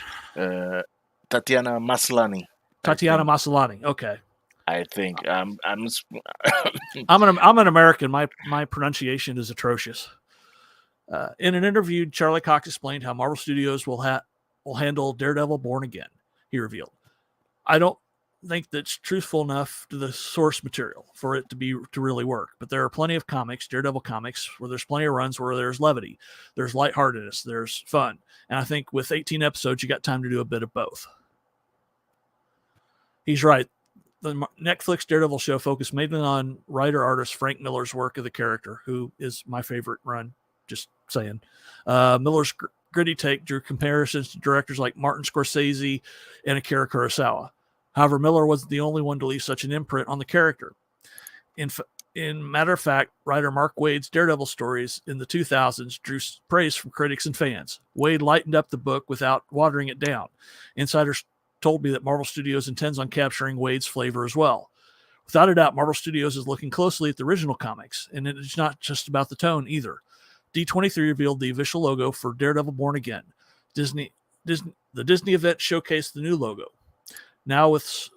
Tatiana Maslany. Tatiana Maslany. Okay. I think I'm an American. My pronunciation is atrocious. In an interview, Charlie Cox explained how Marvel Studios will handle Daredevil Born Again. He revealed, "I don't think that's truthful enough to the source material for it to really work. But there are plenty of comics, Daredevil comics, where there's plenty of runs where there's levity, there's lightheartedness, there's fun. And I think with 18 episodes, you got time to do a bit of both." He's right. The Netflix Daredevil show focused mainly on writer-artist Frank Miller's work of the character, who is my favorite run, just saying. Miller's gritty take drew comparisons to directors like Martin Scorsese and Akira Kurosawa. However, Miller wasn't the only one to leave such an imprint on the character. In matter of fact, writer Mark Waid's Daredevil stories in the 2000s drew praise from critics and fans. Waid lightened up the book without watering it down. Insiders told me that Marvel Studios intends on capturing Waid's flavor as well. Without a doubt, Marvel Studios is looking closely at the original comics, and it's not just about the tone either. D23 revealed the official logo for Daredevil Born Again. The Disney event showcased the new logo. Now with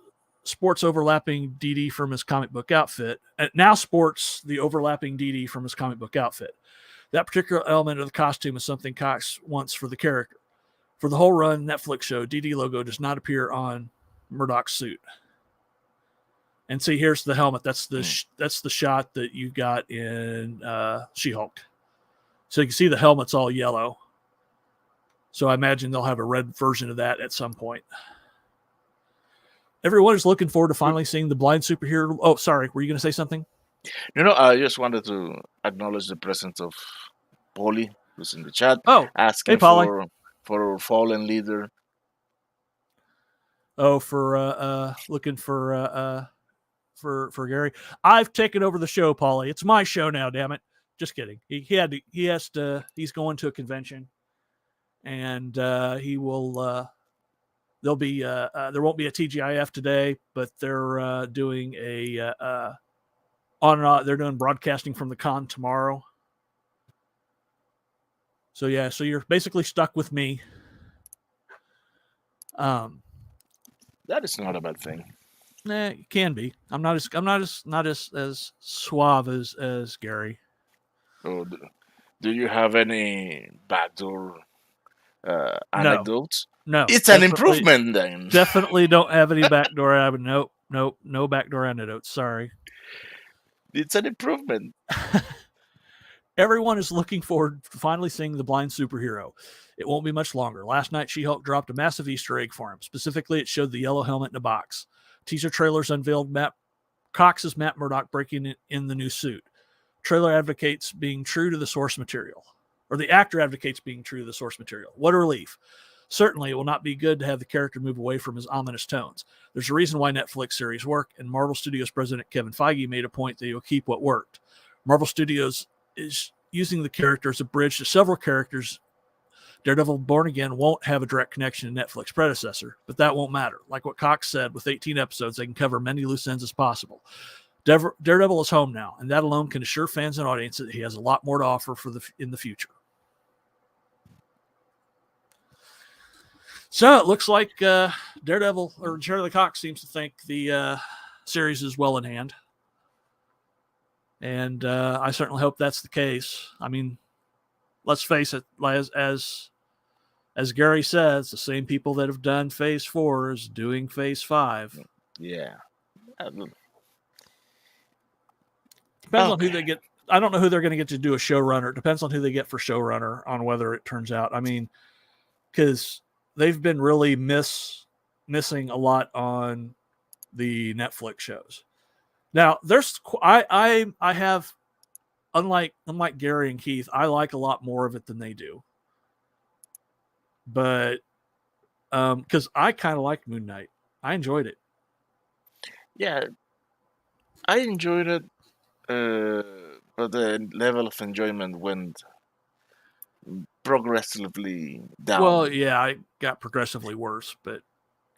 sports overlapping DD from his comic book outfit. Now sports the overlapping DD from his comic book outfit. That particular element of the costume is something Cox wants for the character. For the whole run Netflix show, DD logo does not appear on Murdoch's suit. And see, here's the helmet. That's the shot that you got in She-Hulk. So you can see the helmet's all yellow. So I imagine they'll have a red version of that at some point. Everyone is looking forward to finally seeing the blind superhero. Oh, sorry. Were you going to say something? No, I just wanted to acknowledge the presence of Polly, who's in the chat. Oh, asking hey, for our fallen leader. Oh, for looking for Gerry. I've taken over the show, Paulie. It's my show now, damn it. Just kidding. He's going to a convention, and he will. There won't be a TGIF today, but they're doing a on and off. They're doing broadcasting from the con tomorrow. So yeah, so you're basically stuck with me. That is not a bad thing. Nah, it can be. I'm not as suave as Gerry. So, do you have any backdoor anecdotes? No, it's an improvement then. Definitely don't have any backdoor. Nope, no backdoor anecdotes. Sorry. It's an improvement. Everyone is looking forward to finally seeing the blind superhero. It won't be much longer. Last night, She-Hulk dropped a massive Easter egg for him. Specifically, it showed the yellow helmet in a box. Teaser trailers unveiled Cox's Matt Murdock breaking in the new suit. Trailer advocates being true to the source material. Or the actor advocates being true to the source material. What a relief. Certainly, it will not be good to have the character move away from his ominous tones. There's a reason why Netflix series work, and Marvel Studios president Kevin Feige made a point that he'll keep what worked. Marvel Studios is using the character as a bridge to several characters. Daredevil Born Again won't have a direct connection to Netflix predecessor, but that won't matter. Like what Cox said, with 18 episodes, they can cover many loose ends as possible. Daredevil is home now, and that alone can assure fans and audience that he has a lot more to offer in the future. So it looks like Daredevil or Charlie Cox seems to think the series is well in hand. And I certainly hope that's the case. I mean, let's face it, as Gerry says, the same people that have done Phase 4 is doing Phase 5. Yeah. Depends on who they get. I don't know who they're going to get to do a showrunner. It depends on who they get for showrunner on whether it turns out. I mean, because they've been really missing a lot on the Netflix shows. Now, I have, unlike Gerry and Keith, I like a lot more of it than they do. But because I kind of liked Moon Knight, I enjoyed it. Yeah, I enjoyed it, but the level of enjoyment went progressively down. Well, yeah, I got progressively worse, but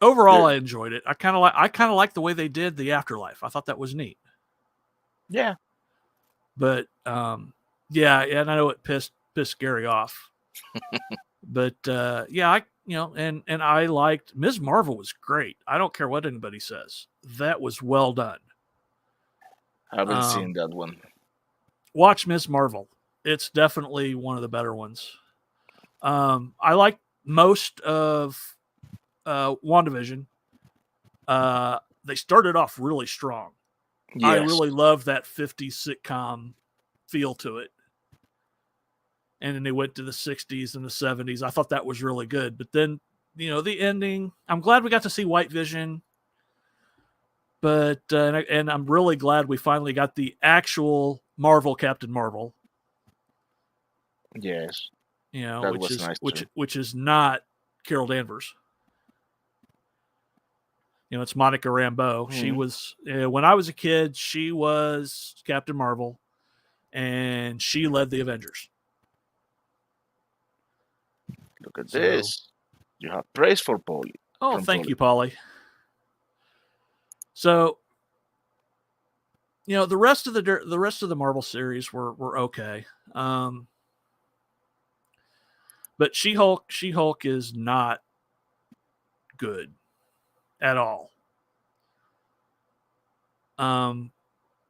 overall, I enjoyed it. I kind of like the way they did the Afterlife. I thought that was neat. Yeah, but yeah, and I know it pissed Gerry off. But yeah, and I liked Ms. Marvel was great. I don't care what anybody says. That was well done. I haven't seen that one. Watch Ms. Marvel. It's definitely one of the better ones. I like most of WandaVision. They started off really strong. Yes. I really love that 50s sitcom feel to it. And then they went to the 60s and the 70s. I thought that was really good. But then, the ending, I'm glad we got to see White Vision. But, and I'm really glad we finally got the actual Marvel Captain Marvel. Yes. Which is not Carol Danvers. It's Monica Rambeau. Mm-hmm. She was, when I was a kid, she was Captain Marvel, and she led the Avengers. Look at this. You have praise for Paulie. Oh, thank you, Paulie. So, the rest of the Marvel series were okay. But She-Hulk is not good at all.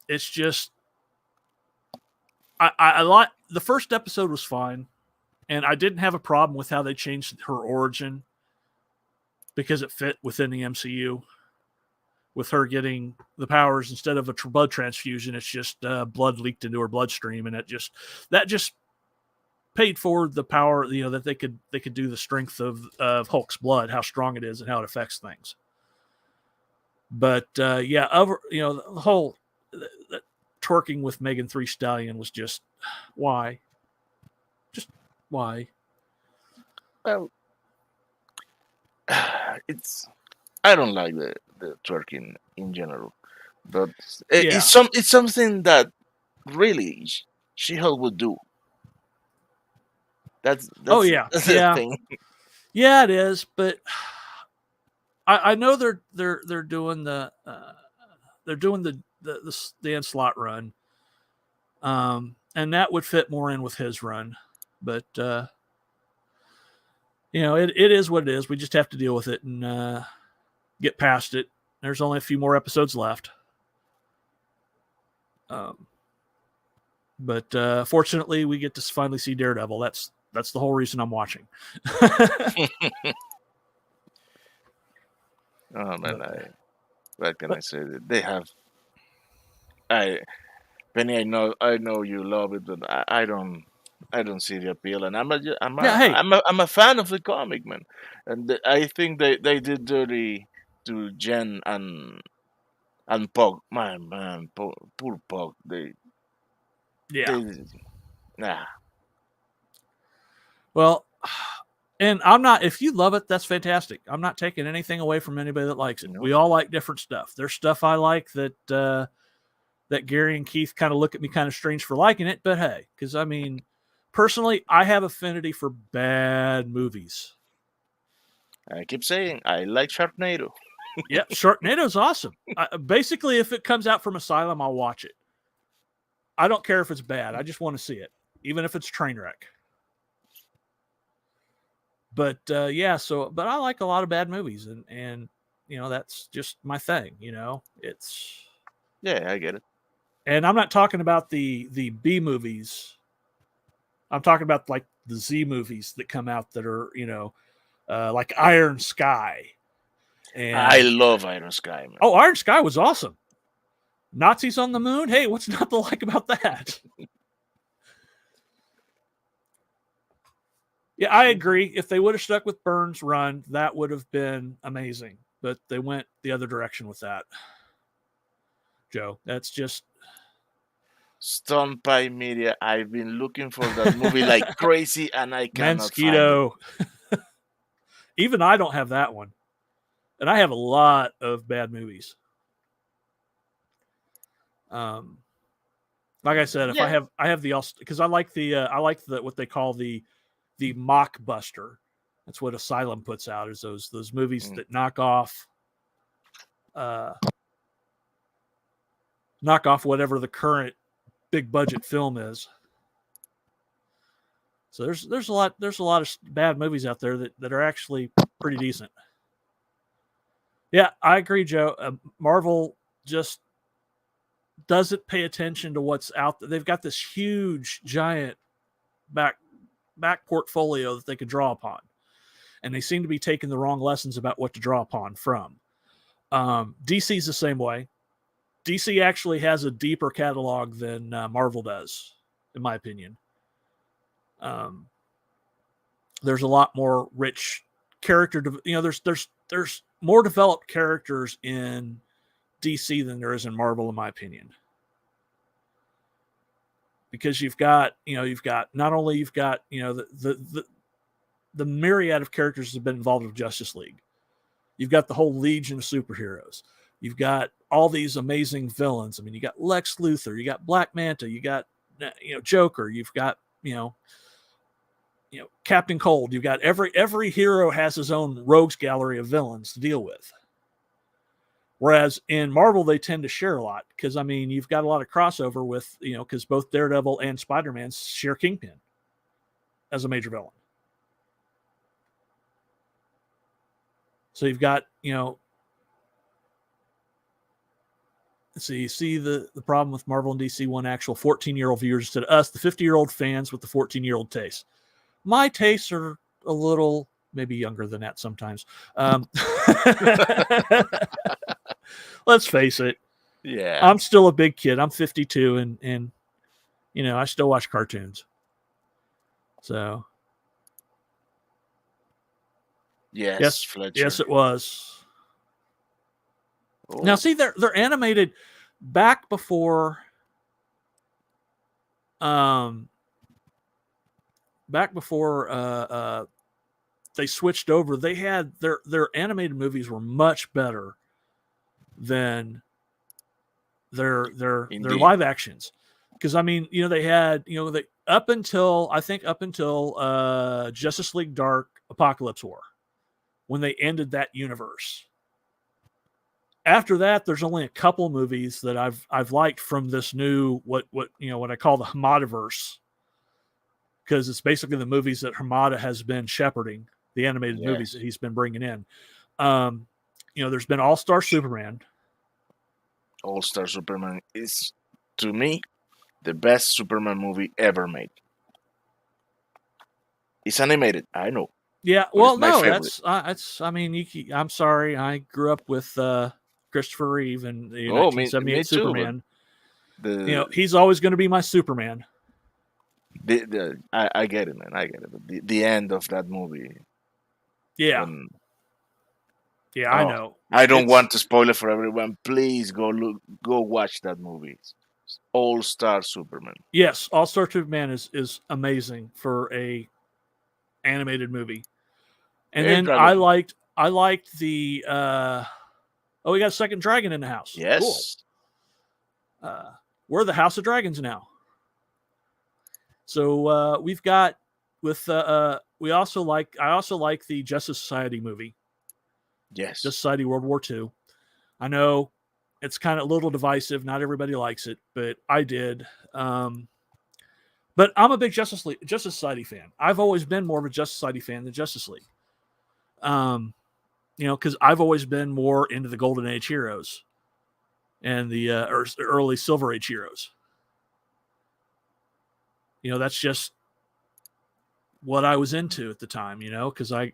It's just I like the first episode was fine, and I didn't have a problem with how they changed her origin because it fit within the MCU. With her getting the powers instead of a blood transfusion, it's just blood leaked into her bloodstream, and that just paid forward the power, that they could do the strength of Hulk's blood, how strong it is, and how it affects things. But the whole twerking with Megan Thee Stallion was just why. Well, I don't like the twerking in general, but it's something that really She-Hulk would do. That's the thing. Yeah, it is, but I know they're doing the Dan Slott run, and that would fit more in with his run, but it is what it is. We just have to deal with it and get past it. There's only a few more episodes left. But fortunately, we get to finally see Daredevil. That's the whole reason I'm watching. Oh man, what can I say? They have. Penny, I know you love it, but I don't see the appeal, and I'm a fan of the comic, man, and I think they did dirty to Jen and Pug. My man, poor Pug. Nah. Well, and I'm not. If you love it, that's fantastic. I'm not taking anything away from anybody that likes it. No. We all like different stuff. There's stuff I like that Gerry and Keith kind of look at me kind of strange for liking it, but hey, because I mean, personally, I have affinity for bad movies. I keep saying I like Sharknado. Yeah, Sharknado's awesome. Basically, if it comes out from Asylum, I'll watch it. I don't care if it's bad. I just want to see it, even if it's train wreck. But but I like a lot of bad movies, and that's just my thing. It's Yeah, I get it. And I'm not talking about the B movies. I'm talking about like the Z movies that come out that are like Iron Sky. And I love Iron Sky, man. Oh, Iron Sky was awesome. Nazis on the moon? Hey, what's not to like about that? Yeah, I agree. If they would have stuck with Burns' run, that would have been amazing. But they went the other direction with that. Joe, that's just... Stone Pie Media. I've been looking for that movie like crazy, and I cannot find it. Even I don't have that one. And I have a lot of bad movies. Like I said, if I have the, because I like the what they call the mockbuster. That's what Asylum puts out, is those movies that knock off whatever the current big budget film is. So there's a lot of bad movies out there that are actually pretty decent. Yeah, I agree, Joe. Marvel just doesn't pay attention to what's out there. They've got this huge, giant back portfolio that they could draw upon, and they seem to be taking the wrong lessons about what to draw upon from. DC's the same way. DC actually has a deeper catalog than Marvel does, in my opinion. There's a lot more rich character. There's more developed characters in DC than there is in Marvel, in my opinion. Because you've got the myriad of characters that have been involved with Justice League. You've got the whole legion of superheroes. You've got all these amazing villains. I mean, you got Lex Luthor, you got Black Manta, you got Joker, you've got Captain Cold. You've got every hero has his own rogues gallery of villains to deal with. Whereas in Marvel, they tend to share a lot because, I mean, you've got a lot of crossover with, because both Daredevil and Spider-Man share Kingpin as a major villain. So you've got, so you see the problem with Marvel and DC, one actual 14-year-old viewers instead of us, the 50-year-old fans with the 14-year-old taste. My tastes are a little maybe younger than that sometimes. Let's face it. Yeah. I'm still a big kid. I'm 52 and I still watch cartoons. So yes, Fletcher. Yes, it was. Oh. Now see, they're animated back before they switched over. They had their animated movies were much better than their live actions. Because I mean, they had up until Justice League Dark Apocalypse War, when they ended that universe. After that, there's only a couple movies that I've liked from this new what I call the Hamadaverse, because it's basically the movies that Hamada has been shepherding, the animated movies that he's been bringing in. There's been All-Star Superman. All-Star Superman is, to me, the best Superman movie ever made. It's animated, I know. Yeah, well, no, that's I mean, I'm sorry, I grew up with Christopher Reeve and the 1978 me Superman. Too, he's always going to be my Superman. I get it, man. I get it. But the end of that movie. Yeah. I know. I don't want to spoil it for everyone. Please go watch that movie. All-Star Superman. Yes, All-Star Superman is amazing for a animated movie. And then I liked the we got a second dragon in the house. Yes. Cool. We're the House of Dragons now. So we've got I also like the Justice Society movie. Yes. Justice Society World War II. I know it's kind of a little divisive. Not everybody likes it, but I did. But I'm a big Justice Society fan. I've always been more of a Justice Society fan than Justice League. Because I've always been more into the Golden Age heroes and the early Silver Age heroes. That's just what I was into at the time, because I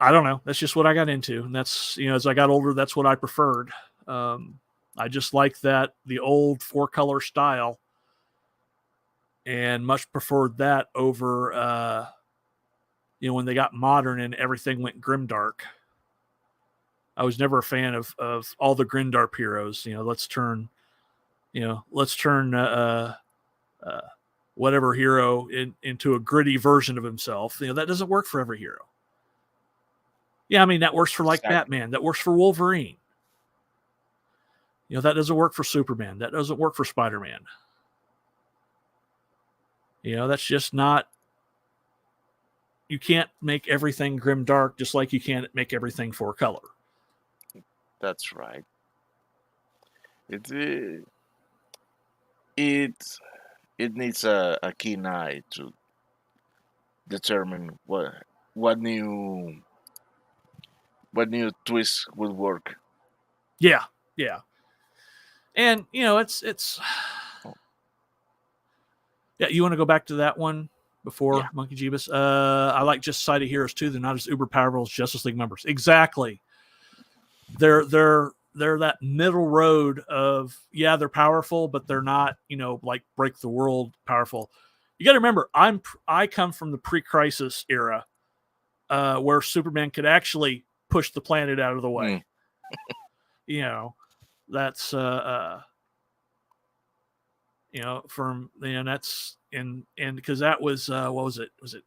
don't know. That's just what I got into. And that's, as I got older, that's what I preferred. I just like the old 4-color style, and much preferred that over, when they got modern and everything went grimdark. I was never a fan of all the grimdark heroes. Let's turn whatever hero into a gritty version of himself. That doesn't work for every hero. Yeah, I mean, that works for Batman. That works for Wolverine. That doesn't work for Superman. That doesn't work for Spider-Man. That's just not... You can't make everything grimdark, just like you can't make everything 4-color. That's right. It needs a keen eye to determine what new twist would work. Yeah. And it's yeah. You want to go back to that one before Monkey Jeebus? I like Justice Society heroes too. They're not as uber powerful as Justice League members. Exactly. They're that middle road of they're powerful, but they're not like break the world powerful. You got to remember, I come from the pre-crisis era, where Superman could actually push the planet out of the way. That's from that's and because that was what was it? Was it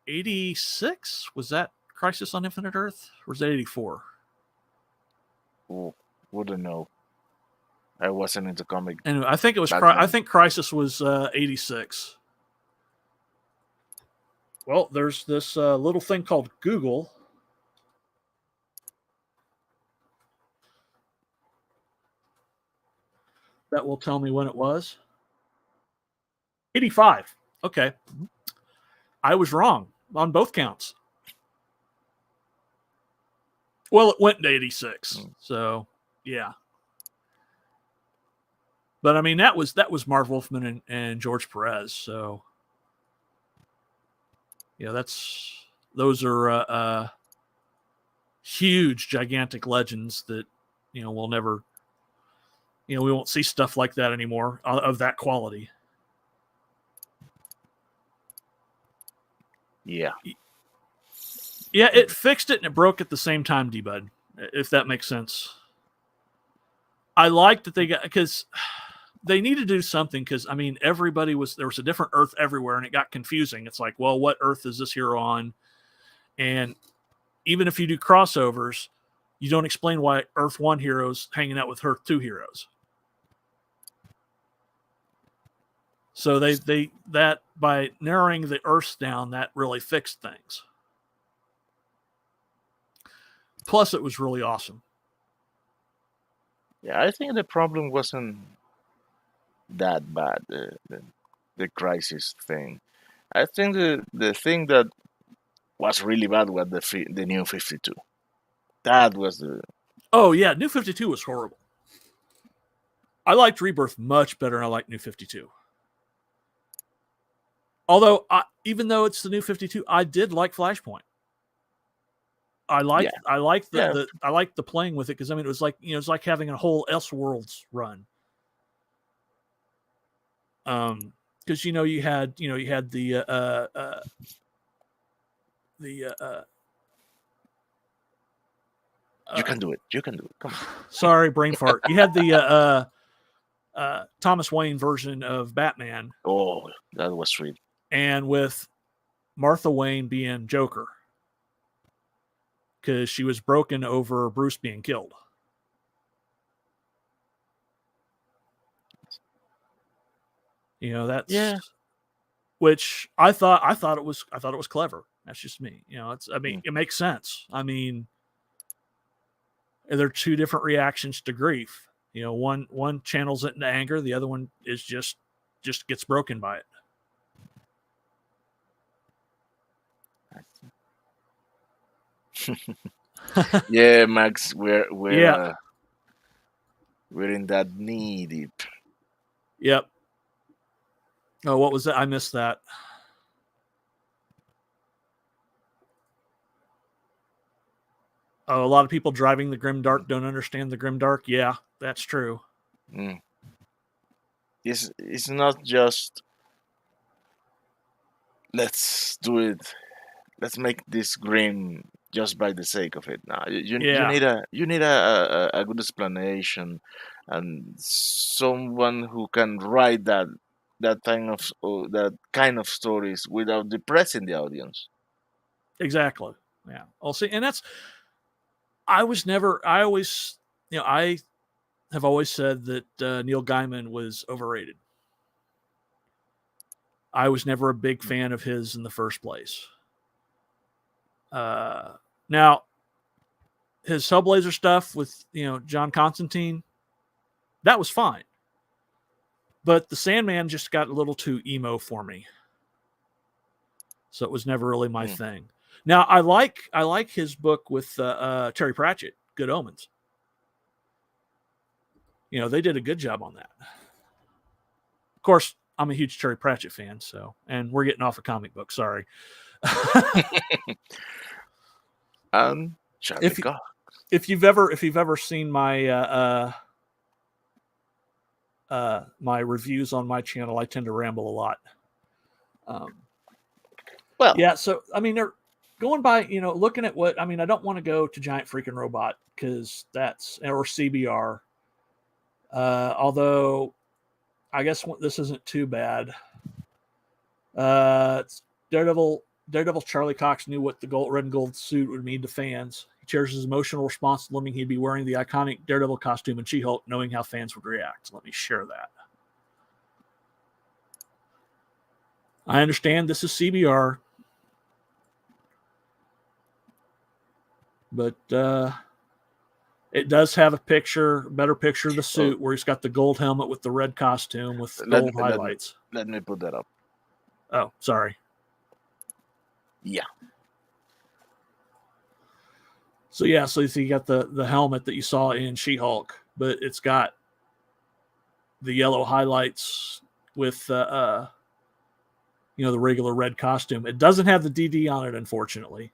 86? Was that Crisis on Infinite Earth? Or was that 84? Oh, wouldn't know. I wasn't into comic. Anyway, I think it was. I think Crisis was 86. Well, there's this little thing called Google. That will tell me when it was. 85. Okay. I was wrong on both counts. Well, it went to 86. So, yeah. But I mean, that was Marv Wolfman and George Perez. So, those are huge, gigantic legends that we'll never, we won't see stuff like that anymore of that quality. Yeah. Yeah, it fixed it and it broke at the same time, D-Bud, if that makes sense. I like that they got, because they need to do something, because, I mean, there was a different Earth everywhere, and it got confusing. It's like, well, what Earth is this hero on? And even if you do crossovers, you don't explain why Earth 1 heroes hanging out with Earth 2 heroes. So that by narrowing the Earths down, that really fixed things. Plus, it was really awesome. Yeah, I think the problem wasn't that bad, the crisis thing. I think the thing that was really bad was the New 52. That was the... Oh, yeah, New 52 was horrible. I liked Rebirth much better than I liked New 52. Although, even though it's the New 52, I did like Flashpoint. I liked the playing with it, because I mean, it was like it's like having a whole Elseworlds run. Because you had the you can do it. You can do it. Come on. Sorry, brain fart. You had the Thomas Wayne version of Batman. Oh, that was sweet. And with Martha Wayne being Joker, because she was broken over Bruce being killed. That's which I thought it was clever, That's just me. It makes sense. I mean, they're two different reactions to grief. One channels it into anger. The other one is just gets broken by it. Yeah, Max, we're in that knee deep. Yep. Oh, what was that? I missed that. Oh, a lot of people driving the Grimdark don't understand the Grimdark. Yeah, that's true. It's not just let's do it. Let's make this grim just by the sake of it. Now you need a good explanation and someone who can write that kind of stories without depressing the audience. Exactly. Yeah. I'll see, and that's. I have always said that Neil Gaiman was overrated. I was never a big fan of his in the first place. Now, his Hellblazer stuff with John Constantine, that was fine. But the Sandman just got a little too emo for me. So it was never really my thing. Now I like his book with Terry Pratchett, Good Omens. They did a good job on that. Of course, I'm a huge Terry Pratchett fan, and we're getting off a comic book. Sorry. If you've ever seen my my reviews on my channel, I tend to ramble a lot. Well, yeah. So I mean, they're going by looking at what I mean. I don't want to go to Giant Freaking Robot because or CBR. Although I guess this isn't too bad. It's Daredevil Charlie Cox knew what the red and gold suit would mean to fans. He shares his emotional response to learning he'd be wearing the iconic Daredevil costume in She-Hulk, knowing how fans would react. Let me share that. I understand this is CBR, but it does have a better picture of the suit where he's got the gold helmet with the red costume with gold highlights. Let me put that up. Oh, sorry. Yeah. So you got the helmet that you saw in She-Hulk, but it's got the yellow highlights with the regular red costume. It doesn't have the DD on it, unfortunately,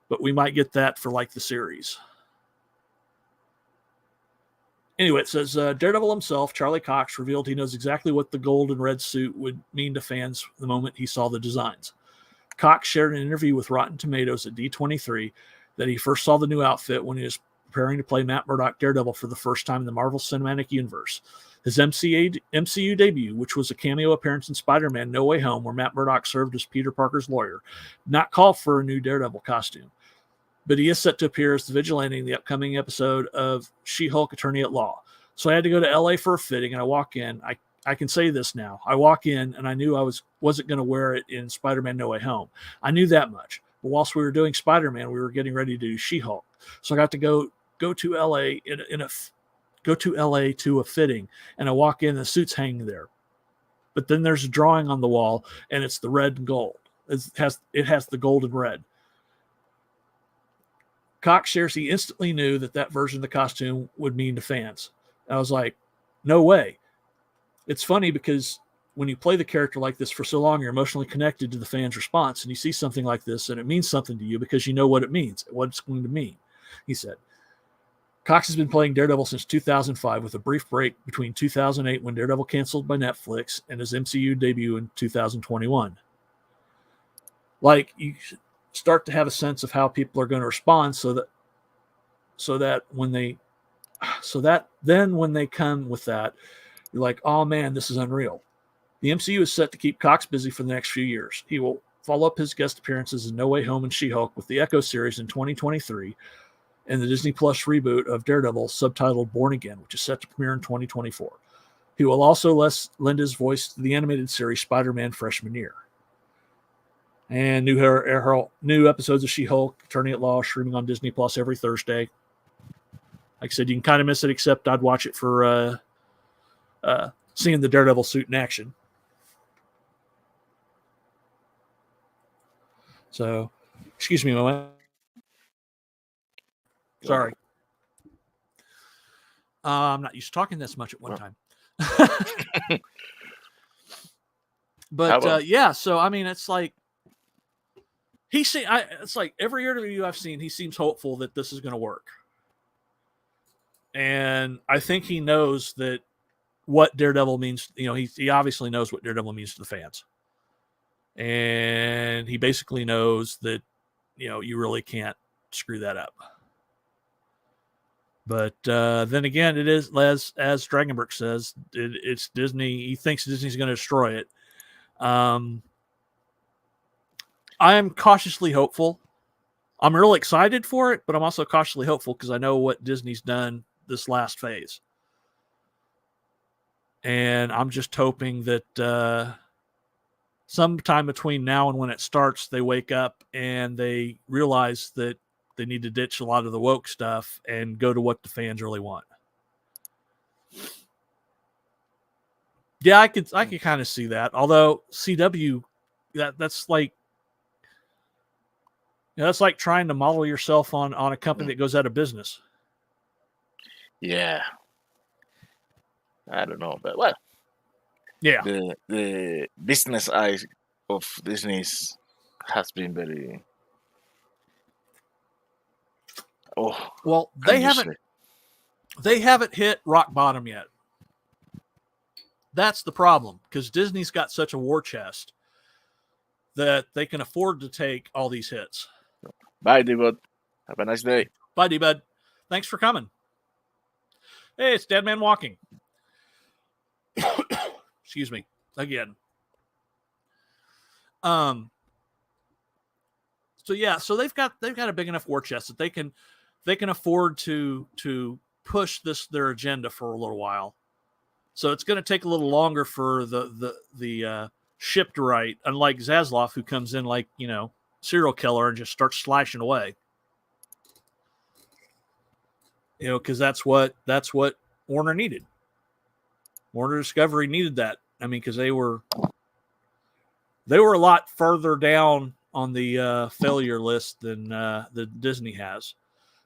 but we might get that for the series. Anyway, it says Daredevil himself, Charlie Cox, revealed he knows exactly what the gold and red suit would mean to fans the moment he saw the designs. Cox shared an interview with Rotten Tomatoes at D23 that he first saw the new outfit when he was preparing to play Matt Murdock Daredevil for the first time in the Marvel Cinematic Universe. His MCU debut, which was a cameo appearance in Spider-Man No Way Home, where Matt Murdock served as Peter Parker's lawyer, did not call for a new Daredevil costume. But he is set to appear as the vigilante in the upcoming episode of She-Hulk Attorney at Law. So I had to go to LA for a fitting, and I walk in. I can say this now. I walk in, and I knew I wasn't going to wear it in Spider-Man No Way Home. I knew that much. But whilst we were doing Spider-Man, we were getting ready to do She-Hulk. So I got to go to LA to a fitting, and I walk in, and the suit's hanging there. But then there's a drawing on the wall, and it's the red and gold. It has the gold and red. Cox shares he instantly knew that version of the costume would mean to fans. And I was like, no way. It's funny because when you play the character like this for so long, you're emotionally connected to the fans' response, and you see something like this, and it means something to you because you know what it means, what it's going to mean, he said. Cox has been playing Daredevil since 2005 with a brief break between 2008 when Daredevil canceled by Netflix and his MCU debut in 2021. You start to have a sense of how people are going to respond so that when they come with that, you're like, oh man, this is unreal. The MCU is set to keep Cox busy for the next few years. He will follow up his guest appearances in No Way Home and She-Hulk with the Echo series in 2023 and the Disney Plus reboot of Daredevil subtitled Born Again, which is set to premiere in 2024. He will also lend his voice to the animated series Spider-Man Freshman Year. And new episodes of She-Hulk, Attorney at Law, streaming on Disney Plus every Thursday. Like I said, you can kind of miss it, except I'd watch it for seeing the Daredevil suit in action. So, excuse me a moment. Sorry. I'm not used to talking this much at one time. But yeah, so I mean, it's like it's like every interview I've seen, he seems hopeful that this is going to work. And I think he knows that what Daredevil means. You know, he obviously knows what Daredevil means to the fans. And he basically knows that, you know, you really can't screw that up. But then again, it is, as Dragonberg says, it's Disney. He thinks Disney's going to destroy it. I am cautiously hopeful. I'm really excited for it, but I'm also cautiously hopeful because I know what Disney's done this last phase. And I'm just hoping that sometime between now and when it starts, they wake up and they realize that they need to ditch a lot of the woke stuff and go to what the fans really want. Yeah, I could kind of see that. Although CW, that's like, you know, that's like trying to model yourself on a company that goes out of business. Yeah. I don't know, but well. Yeah. The business eye of Disney has been very. Oh. Well, they haven't hit rock bottom yet. That's the problem, because Disney's got such a war chest that they can afford to take all these hits. Bye, D-Bud. Have a nice day. Bye, D-Bud. Thanks for coming. Hey, it's Dead Man Walking. Excuse me. Again. So yeah, so they've got a big enough war chest that they can afford to push their agenda for a little while. So it's going to take a little longer for the ship to right, unlike Zaslav, who comes in like, you know, serial killer and just starts slashing away. You know, because that's what Warner needed. Warner Discovery needed that. I mean, because they were a lot further down on the failure list than the Disney has,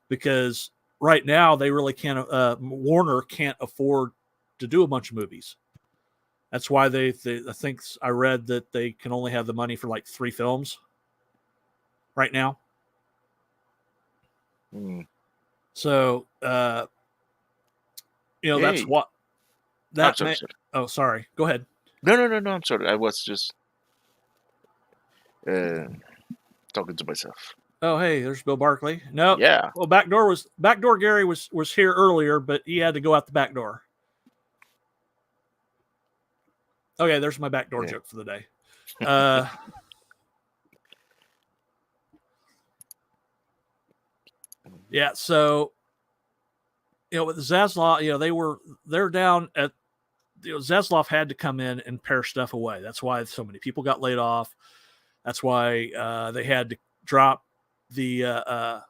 because right now they really can't. Warner can't afford to do a bunch of movies. That's why I think I read that they can only have the money for like 3 films right now. So, you know, that's what that. Sorry. Oh, sorry. Go ahead. No. I'm sorry. I was just talking to myself. Oh, hey, there's Bill Barkley. No, yeah. Well, backdoor Gerry was here earlier, but he had to go out the back door. Okay, there's my backdoor joke for the day. Yeah, so, you know, with the Zaslav, you know, they're down at, you know, Zaslav had to come in and pare stuff away. That's why so many people got laid off. That's why they had to drop the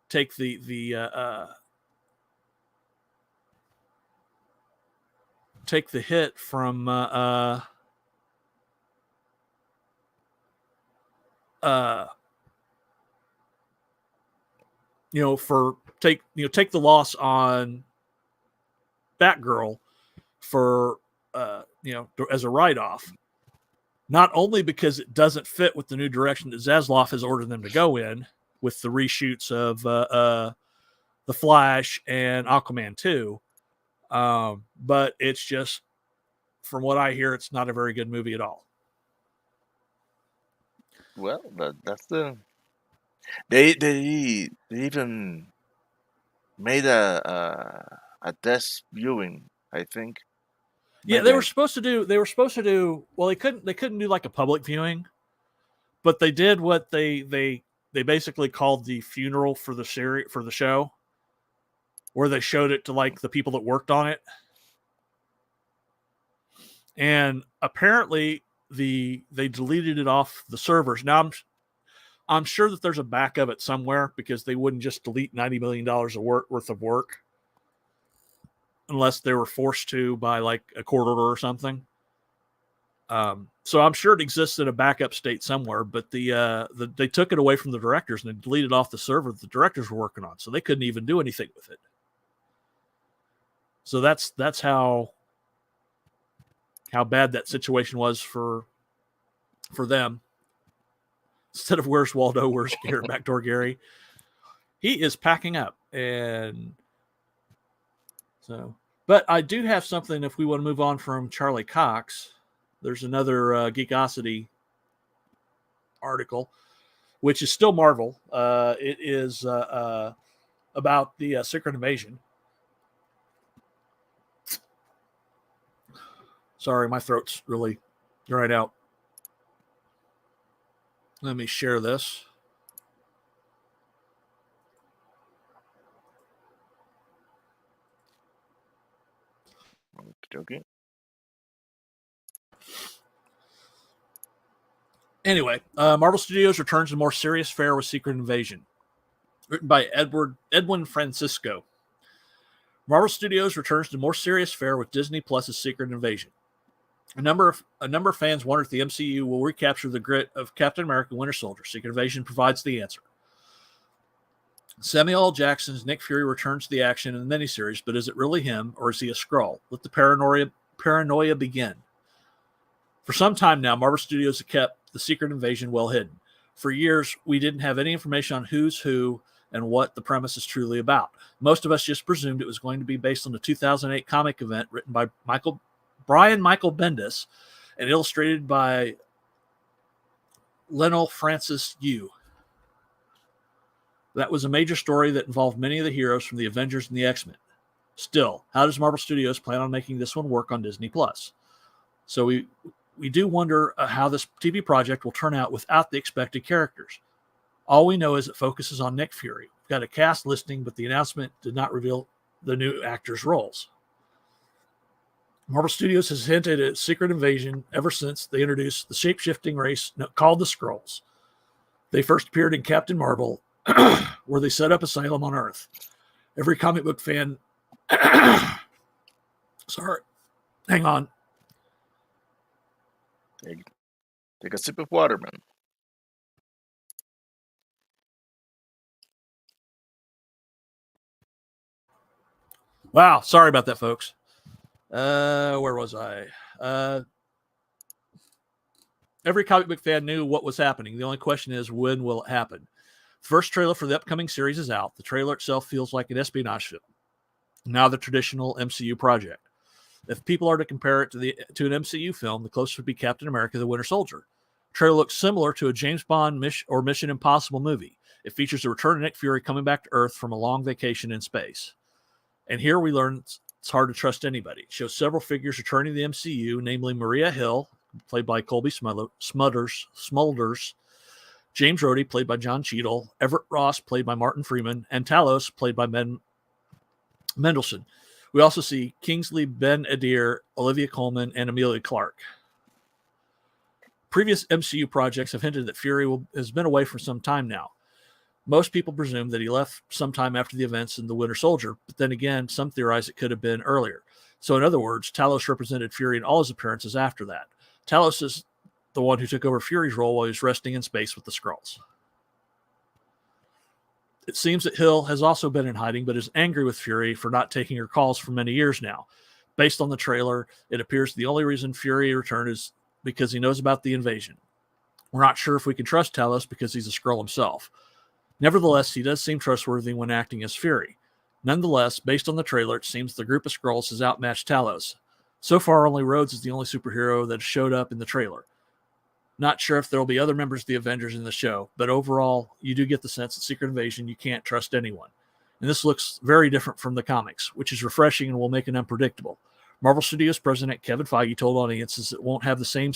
take the hit from you know, take the loss on Batgirl for you know, as a write-off. Not only because it doesn't fit with the new direction that Zaslav has ordered them to go in with the reshoots of The Flash and Aquaman 2, but it's just, from what I hear, it's not a very good movie at all. Well, that's the. They even made a test viewing, I think. Yeah, they were supposed to do. Well, they couldn't do like a public viewing, but they did what they basically called the funeral for the series, for the show, where they showed it to like the people that worked on it. And apparently they deleted it off the servers. Now I'm sure that there's a back of it somewhere, because they wouldn't just delete $90 million worth of work unless they were forced to by like a court order or something. So I'm sure it exists in a backup state somewhere, but they took it away from the directors and they deleted off the server that the directors were working on, so they couldn't even do anything with it. So that's how bad that situation was for them. Instead of where's Waldo, where's Garrett, Backdoor Gerry, he is packing up. And so, but I do have something. If we want to move on from Charlie Cox, there's another Geekosity article, which is still Marvel. It is about the Secret Invasion. Sorry, my throat's really dried out. Let me share this. Okay. Anyway, Marvel Studios returns to more serious fare with Secret Invasion. Written by Edwin Francisco. Marvel Studios returns to more serious fare with Disney Plus's Secret Invasion. A number of fans wonder if the MCU will recapture the grit of Captain America: Winter Soldier. Secret Invasion provides the answer. Samuel L. Jackson's Nick Fury returns to the action in the miniseries, but is it really him, or is he a Skrull? Let the paranoia begin. For some time now, Marvel Studios have kept the Secret Invasion well hidden. For years, we didn't have any information on who's who and what the premise is truly about. Most of us just presumed it was going to be based on the 2008 comic event written by Brian Michael Bendis and illustrated by Lionel Francis Yu. That was a major story that involved many of the heroes from the Avengers and the X-Men. Still, how does Marvel Studios plan on making this one work on Disney Plus? So we do wonder how this TV project will turn out without the expected characters. All we know is it focuses on Nick Fury. We've got a cast listing, but the announcement did not reveal the new actors' roles. Marvel Studios has hinted at Secret Invasion ever since they introduced the shape-shifting race called the Skrulls. They first appeared in Captain Marvel, where they set up Asylum on Earth. Every comic book fan... Sorry. Hang on. Take a sip of water, man. Wow. Sorry about that, folks. Where was I? Every comic book fan knew what was happening. The only question is, when will it happen? The first trailer for the upcoming series is out. The trailer itself feels like an espionage film, now the traditional MCU project. If people are to compare it to an MCU film, the closest would be Captain America: The Winter Soldier. The trailer looks similar to a James Bond or Mission Impossible movie. It features the return of Nick Fury coming back to Earth from a long vacation in space. And here we learn it's hard to trust anybody. It shows several figures returning to the MCU, namely Maria Hill, played by Colby Smulders, James Rhodey, played by John Cheadle, Everett Ross, played by Martin Freeman, and Talos, played by Ben Mendelsohn. We also see Kingsley Ben-Adir, Olivia Colman, and Emilia Clarke. Previous MCU projects have hinted that Fury has been away for some time now. Most people presume that he left sometime after the events in The Winter Soldier, but then again, some theorize it could have been earlier. So in other words, Talos represented Fury in all his appearances after that. Talos is the one who took over Fury's role while he was resting in space with the Skrulls. It seems that Hill has also been in hiding, but is angry with Fury for not taking her calls for many years now. Based on the trailer, it appears the only reason Fury returned is because he knows about the invasion. We're not sure if we can trust Talos because he's a Skrull himself. Nevertheless, he does seem trustworthy when acting as Fury. Nonetheless, based on the trailer, it seems the group of Skrulls has outmatched Talos. So far, only Rhodes is the only superhero that showed up in the trailer. Not sure if there will be other members of the Avengers in the show, but overall, you do get the sense that Secret Invasion, you can't trust anyone. And this looks very different from the comics, which is refreshing and will make it unpredictable. Marvel Studios president Kevin Feige told audiences it won't have the same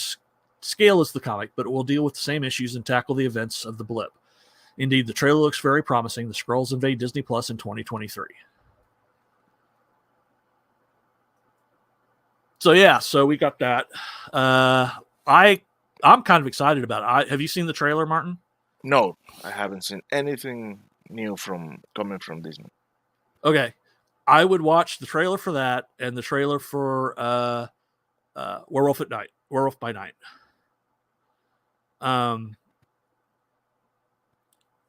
scale as the comic, but it will deal with the same issues and tackle the events of the blip. Indeed, the trailer looks very promising. The Skrulls invade Disney Plus in 2023. So we got that. I I'm kind of excited about it. Have you seen the trailer, Martin? No, I haven't seen anything new coming from Disney. Okay, I would watch the trailer for that and the trailer for Werewolf by Night.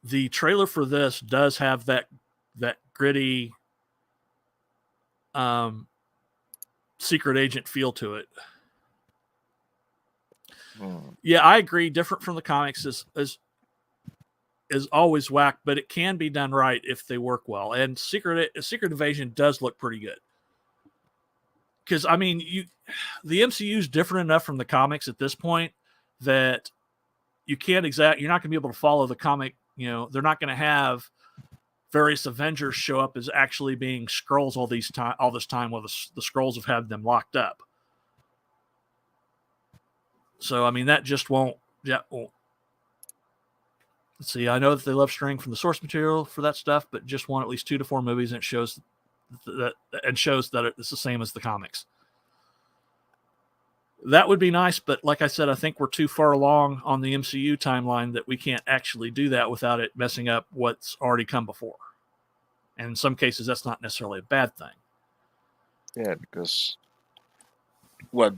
The trailer for this does have that gritty secret agent feel to it. Yeah, I agree. Different from the comics is always whack, but it can be done right if they work well. And Secret Invasion does look pretty good. Because I mean, the MCU is different enough from the comics at this point that you're not going to be able to follow the comic. They're not going to have various Avengers show up as actually being Skrulls all this time while the Skrulls have had them locked up. So I mean, that just won't. Let's see. I know that they love straying from the source material for that stuff, but just want at least 2 to 4 movies, and it shows that it's the same as the comics. That would be nice, but like I said, I think we're too far along on the MCU timeline that we can't actually do that without it messing up what's already come before. And in some cases, that's not necessarily a bad thing. Yeah, because what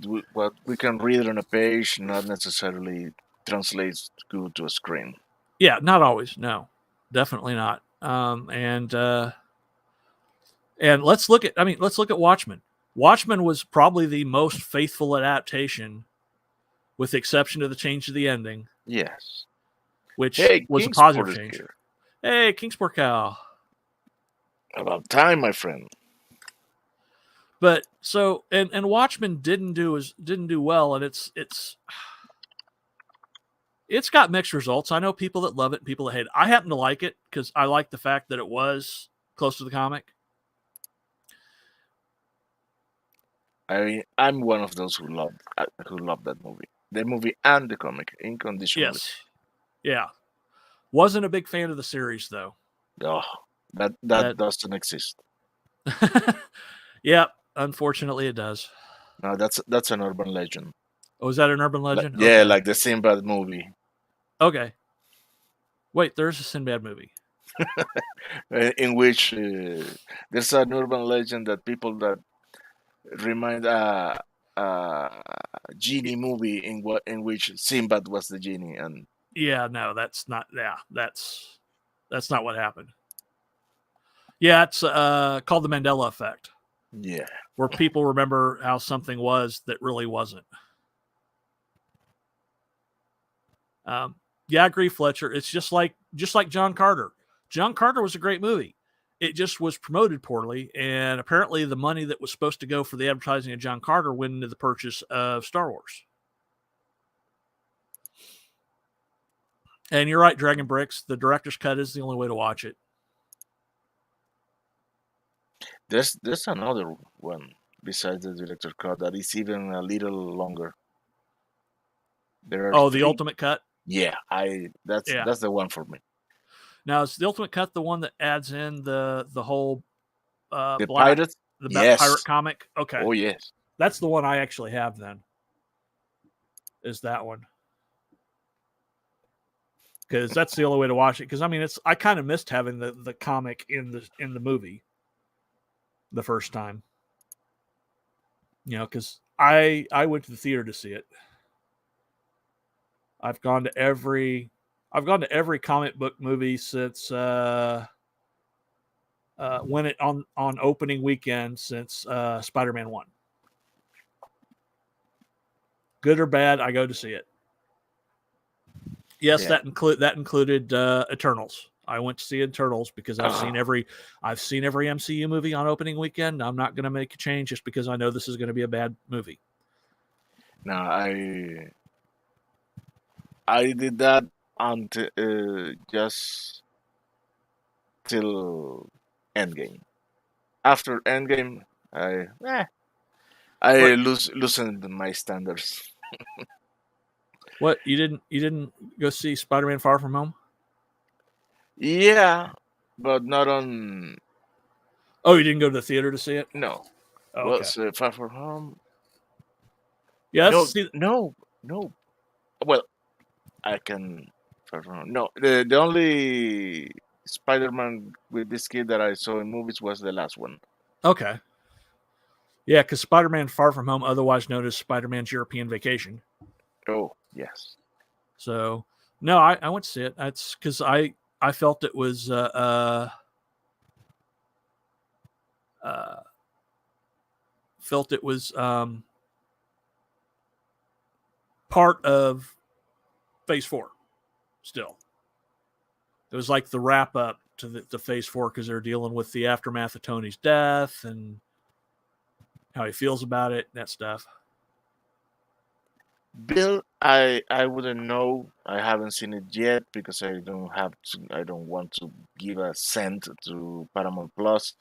we can read on a page not necessarily translates good to a screen. Yeah, not always. No, definitely not. And let's look at Watchmen. Watchmen was probably the most faithful adaptation, with the exception of the change of the ending. Yes. Which was a positive change. Here. Hey, Kingsport Cow. About time, my friend. But so and Watchmen didn't do well, and it's got mixed results. I know people that love it and people that hate it. I happen to like it because I like the fact that it was close to the comic. I'm one of those who love that movie, the movie and the comic unconditionally. Yes, yeah. Wasn't a big fan of the series though. Oh, that doesn't exist. Yeah, unfortunately, it does. No, that's an urban legend. Oh, is that an urban legend? Yeah, okay. Like the Sinbad movie. Okay. Wait, there's a Sinbad movie. In which there's an urban legend that people that remind a genie movie in which Sinbad was the genie, and yeah, no, that's not. Yeah, that's not what happened. Yeah, it's called the Mandela Effect. Yeah, where people remember how something was that really wasn't. Yeah, I agree, Fletcher. It's just like John Carter. John Carter was a great movie. It just was promoted poorly, and apparently the money that was supposed to go for the advertising of John Carter went into the purchase of Star Wars. And you're right, Dragon Bricks. The director's cut is the only way to watch it. There's another one besides the director's cut that is even a little longer. The ultimate cut? Yeah, that's the one for me. Now, is the ultimate cut the one that adds in the whole the pirate? Yes. Pirate comic? Okay. Oh, yes. That's the one I actually have then. Is that one. Because that's the only way to watch it. Because I mean, I kind of missed having the comic in the movie the first time. Because I went to the theater to see it. I've gone to every comic book movie since when it on opening weekend since Spider-Man 1. Good or bad, I go to see it. Yes, yeah. that included Eternals. I went to see Eternals because I've seen every MCU movie on opening weekend. I'm not going to make a change just because I know this is going to be a bad movie. No, I did that until just till Endgame. After Endgame, I loosened my standards. What, you didn't go see Spider-Man Far From Home? Yeah, but not on. Oh, you didn't go to the theater to see it? No. Oh, okay. Far From Home? Yes. No. Well, I can. No, the only Spider-Man with this kid that I saw in movies was the last one. Okay. Yeah, because Spider-Man Far From Home, otherwise known as Spider-Man's European Vacation. Oh, yes. So, no, I went to see it. That's because I felt it was part of Phase 4 still. It was like the wrap up to the Phase 4 because they're dealing with the aftermath of Tony's death and how he feels about it, and that stuff. Bill, I wouldn't know. I haven't seen it yet because I don't want to give a cent to Paramount Plus.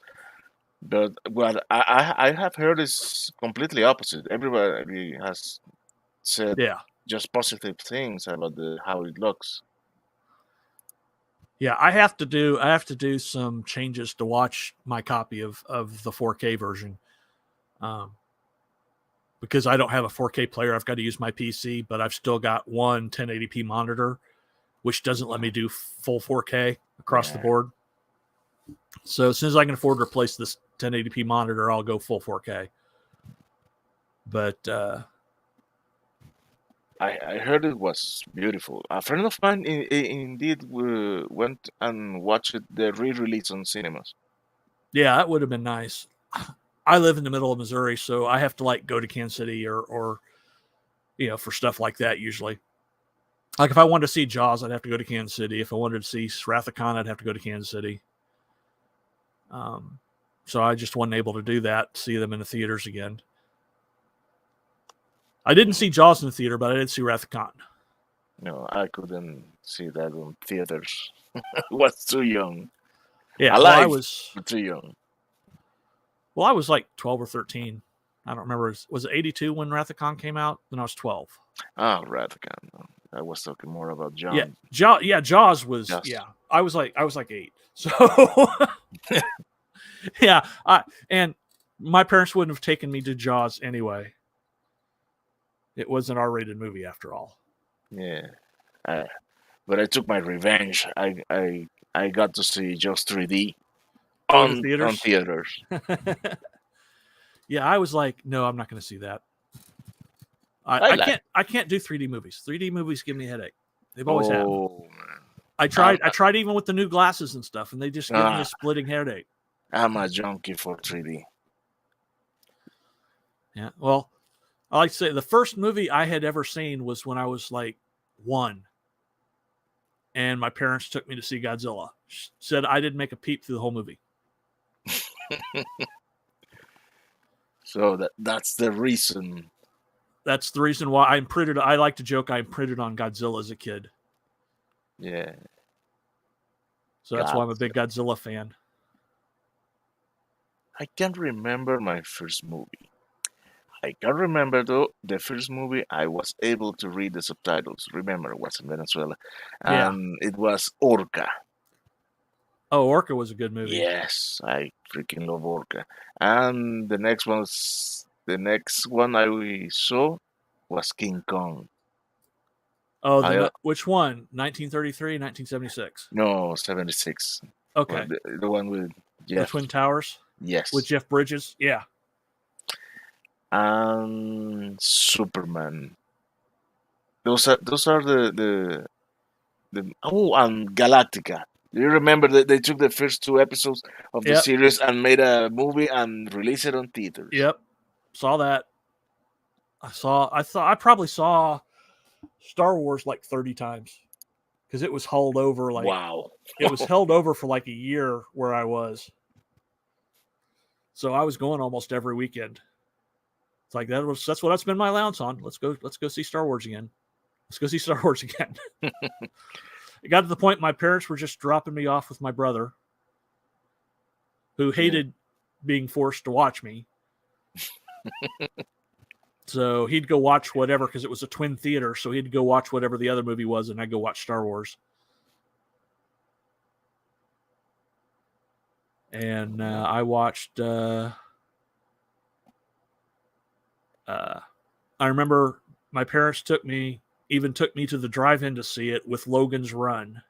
But what I have heard is completely opposite. Everybody has said Yeah. just positive things about how it looks. Yeah, I have to do some changes to watch my copy of the 4K version. Because I don't have a 4K player, I've got to use my PC, but I've still got one 1080p monitor, which doesn't let me do full 4K across the board. So as soon as I can afford to replace this 1080p monitor, I'll go full 4K. But I heard it was beautiful. A friend of mine indeed went and watched the re-release on cinemas. yeah, that would have been nice. I live in the middle of Missouri, so I have to like go to Kansas City or for stuff like that usually. Like if I wanted to see Jaws, I'd have to go to Kansas City. If I wanted to see Wrath of Khan, I'd have to go to Kansas City. So I just wasn't able to do that, see them in the theaters again. I didn't see Jaws in the theater, but I did see Wrath of Khan. No, I couldn't see that on theaters. I was too young. Yeah, I was too young. Well, I was like 12 or 13. I don't remember. Was it 82 when Wrath of Khan came out? Then I was 12. Ah, Wrath of Khan. I was talking more about John. Yeah, Jaws was. Just. Yeah, I was like 8. So yeah, and my parents wouldn't have taken me to Jaws anyway. It was an R-rated movie after all. Yeah, but I took my revenge. I got to see Jaws 3D on theaters. Yeah, I was like, no, I'm not going to see that. I can't do 3D movies. 3D movies give me a headache. They've always have. Man. I tried even with the new glasses and stuff, and they just give me a splitting headache. I'm a junkie for 3D. Yeah, well, I like to say the first movie I had ever seen was when I was like 1. And my parents took me to see Godzilla. Said I didn't make a peep through the whole movie. So that's the reason. That's the reason why I like to joke I imprinted on Godzilla as a kid. Yeah. So that's why I'm a big Godzilla fan. I can't remember my first movie. I can remember though the first movie I was able to read the subtitles. Remember, it was in Venezuela, and it was Orca. Oh, Orca was a good movie. Yes, I freaking love Orca. And the next one I saw was King Kong. Oh, which one? 1933, 1976? No, 76. Okay. The one with Jeff. The Twin Towers? Yes. With Jeff Bridges? Yeah. And Superman. Those are the and Galactica. Do you remember that they took the first 2 episodes of the series and made a movie and released it on theaters? Yep. Saw that. I probably saw Star Wars like 30 times because it was held over it was held over for like a year where I was. So I was going almost every weekend. It's like that's what I spend my allowance on. Let's go see Star Wars again. Let's go see Star Wars again. It got to the point my parents were just dropping me off with my brother, who hated being forced to watch me. So he'd go watch whatever because it was a twin theater. So he'd go watch whatever the other movie was, and I'd go watch Star Wars. And I watched. I remember my parents took me even took me to the drive-in to see it with Logan's Run.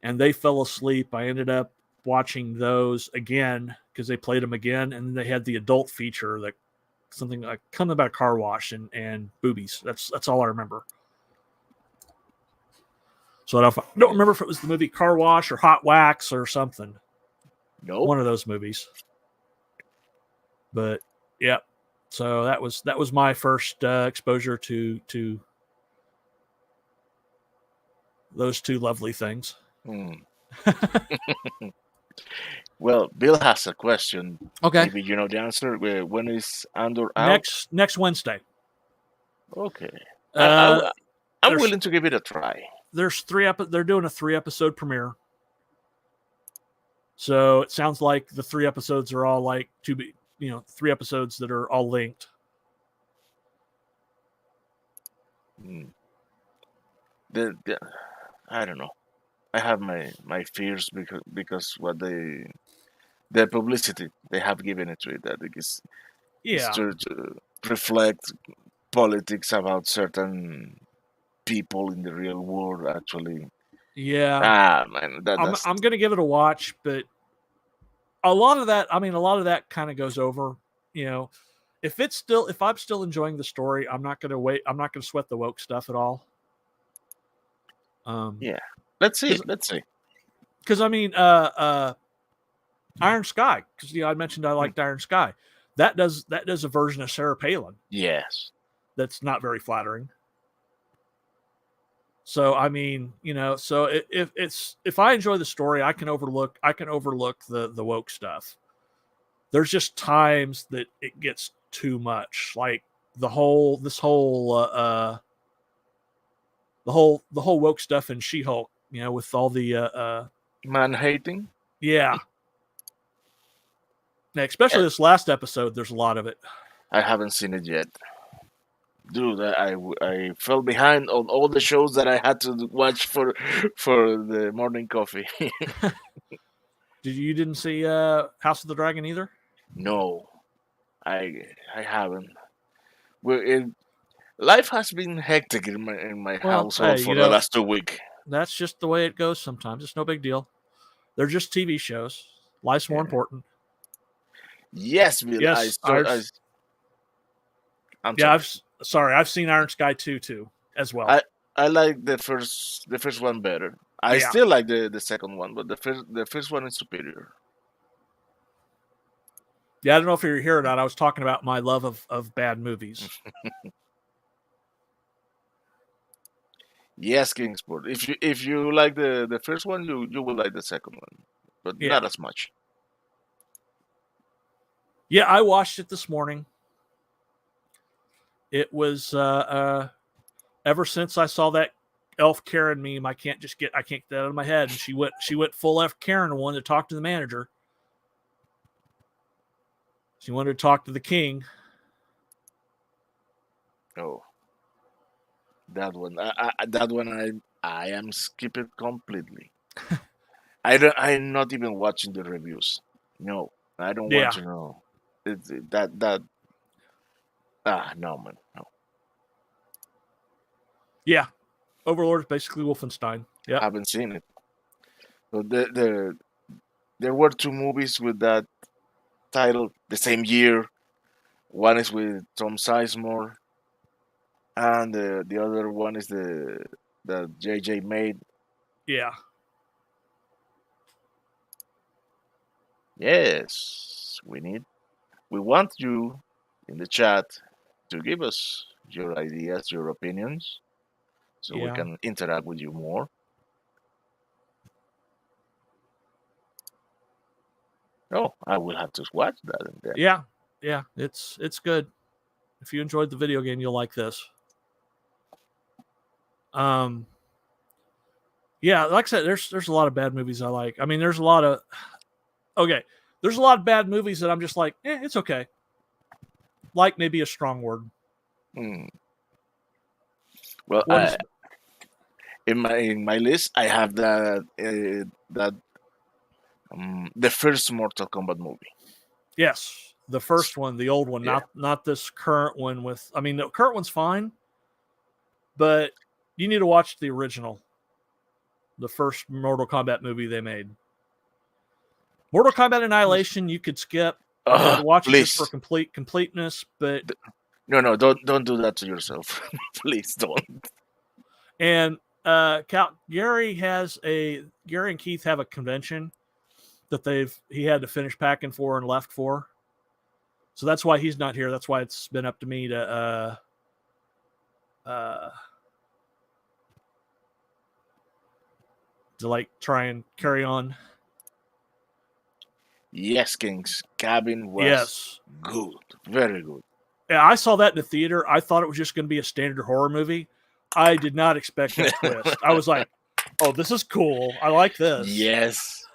And they fell asleep. I ended up watching those again because they played them again. And they had the adult feature, that something like something about a car wash and boobies. That's all I remember. So I don't remember if it was the movie Car Wash or Hot Wax or something. Nope. One of those movies. But yeah, so that was my first exposure to those two lovely things. Well, Bill has a question. Okay. Maybe you know the answer. When is Andor out? Next Wednesday. Okay. Uh, I'm willing to give it a try. There's they're doing a 3-episode premiere. So it sounds like the 3 episodes are all like 3 episodes that are all linked. I don't know. I have my fears because what the publicity they have given it to it, that it is to reflect politics about certain people in the real world. Actually, man, I'm gonna give it a watch, but a lot of that kind of goes over. If I'm still enjoying the story, I'm not gonna sweat the woke stuff at all. Let's see. Because Iron Sky, because I mentioned I liked Iron Sky. That does a version of Sarah Palin. Yes, that's not very flattering. So so if I enjoy the story, I can overlook the woke stuff. There's just times that it gets too much, like the whole woke stuff in She-Hulk, with all the man hating. Yeah. Especially this last episode, there's a lot of it. I haven't seen it yet. Dude, I fell behind on all the shows that I had to watch for the morning coffee. You didn't see House of the Dragon either? No, I haven't. Life has been hectic in my household for the last 2 weeks. That's just the way it goes sometimes. It's no big deal. They're just TV shows. Life's more important. Yes, Bill. Yes, I've seen Iron Sky 2 too, as well. I like the first one better. I still like the second one, but the first one is superior. Yeah, I don't know if you're here or not. I was talking about my love of bad movies. Yes, Kingsport. If you like the first one, you will like the second one, but not as much. Yeah, I watched it this morning. It was ever since I saw that Elf Karen meme, I can't get that out of my head. And she went full Elf Karen and wanted to talk to the manager. She wanted to talk to the king. Oh, that one. I am skipping completely. I'm not even watching the reviews. No, I don't want to know. No, man, no. Yeah, Overlord is basically Wolfenstein. Yeah, I haven't seen it. But there were 2 movies with that title the same year. One is with Tom Sizemore, and the other one is that JJ made. Yeah. Yes, we want you in the chat to give us your ideas, your opinions, so we can interact with you more. Oh, I will have to watch that. Then. Yeah, it's good. If you enjoyed the video game, you'll like this. Yeah, like I said, there's a lot of bad movies I like. I mean, there's a lot of bad movies that I'm just like, it's okay. Like maybe a strong word. Well, in my list, I have that the first Mortal Kombat movie. Yes, the first one, the old one, not this current one. The current one's fine, but you need to watch the original, the first Mortal Kombat movie they made. Mortal Kombat Annihilation, you could skip. You had to watch it just for completeness, but no, don't do that to yourself. Please don't. And Gerry and Keith have a convention that he had to finish packing for and left for. So that's why he's not here. That's why it's been up to me to like try and carry on. Yes, King's Cabin was good. Very good. Yeah, I saw that in the theater. I thought it was just going to be a standard horror movie. I did not expect that twist. I was like, oh, this is cool. I like this. Yes.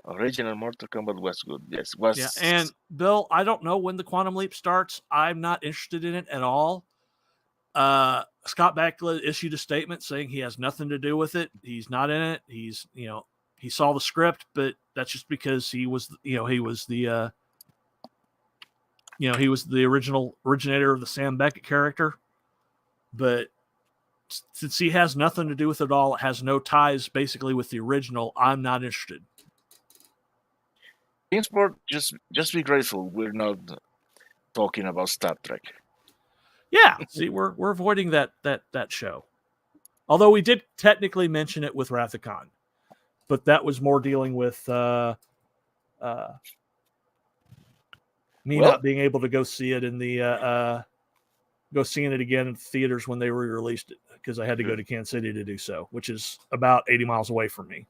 Original Mortal Kombat was good. Yes. Was. Yeah. And Bill, I don't know when the Quantum Leap starts. I'm not interested in it at all. Scott Bakula issued a statement saying he has nothing to do with it. He's not in it. He's, he saw the script, but that's just because he was the originator of the Sam Beckett character. But since he has nothing to do with it all, it has no ties basically with the original, I'm not interested. Kingsport, just be grateful we're not talking about Star Trek. Yeah, see, we're avoiding that show. Although we did technically mention it with Wrath of Khan, but that was more dealing with not being able to go see it in the seeing it again in theaters when they re-released it, because I had to go to Kansas City to do so, which is about 80 miles away from me.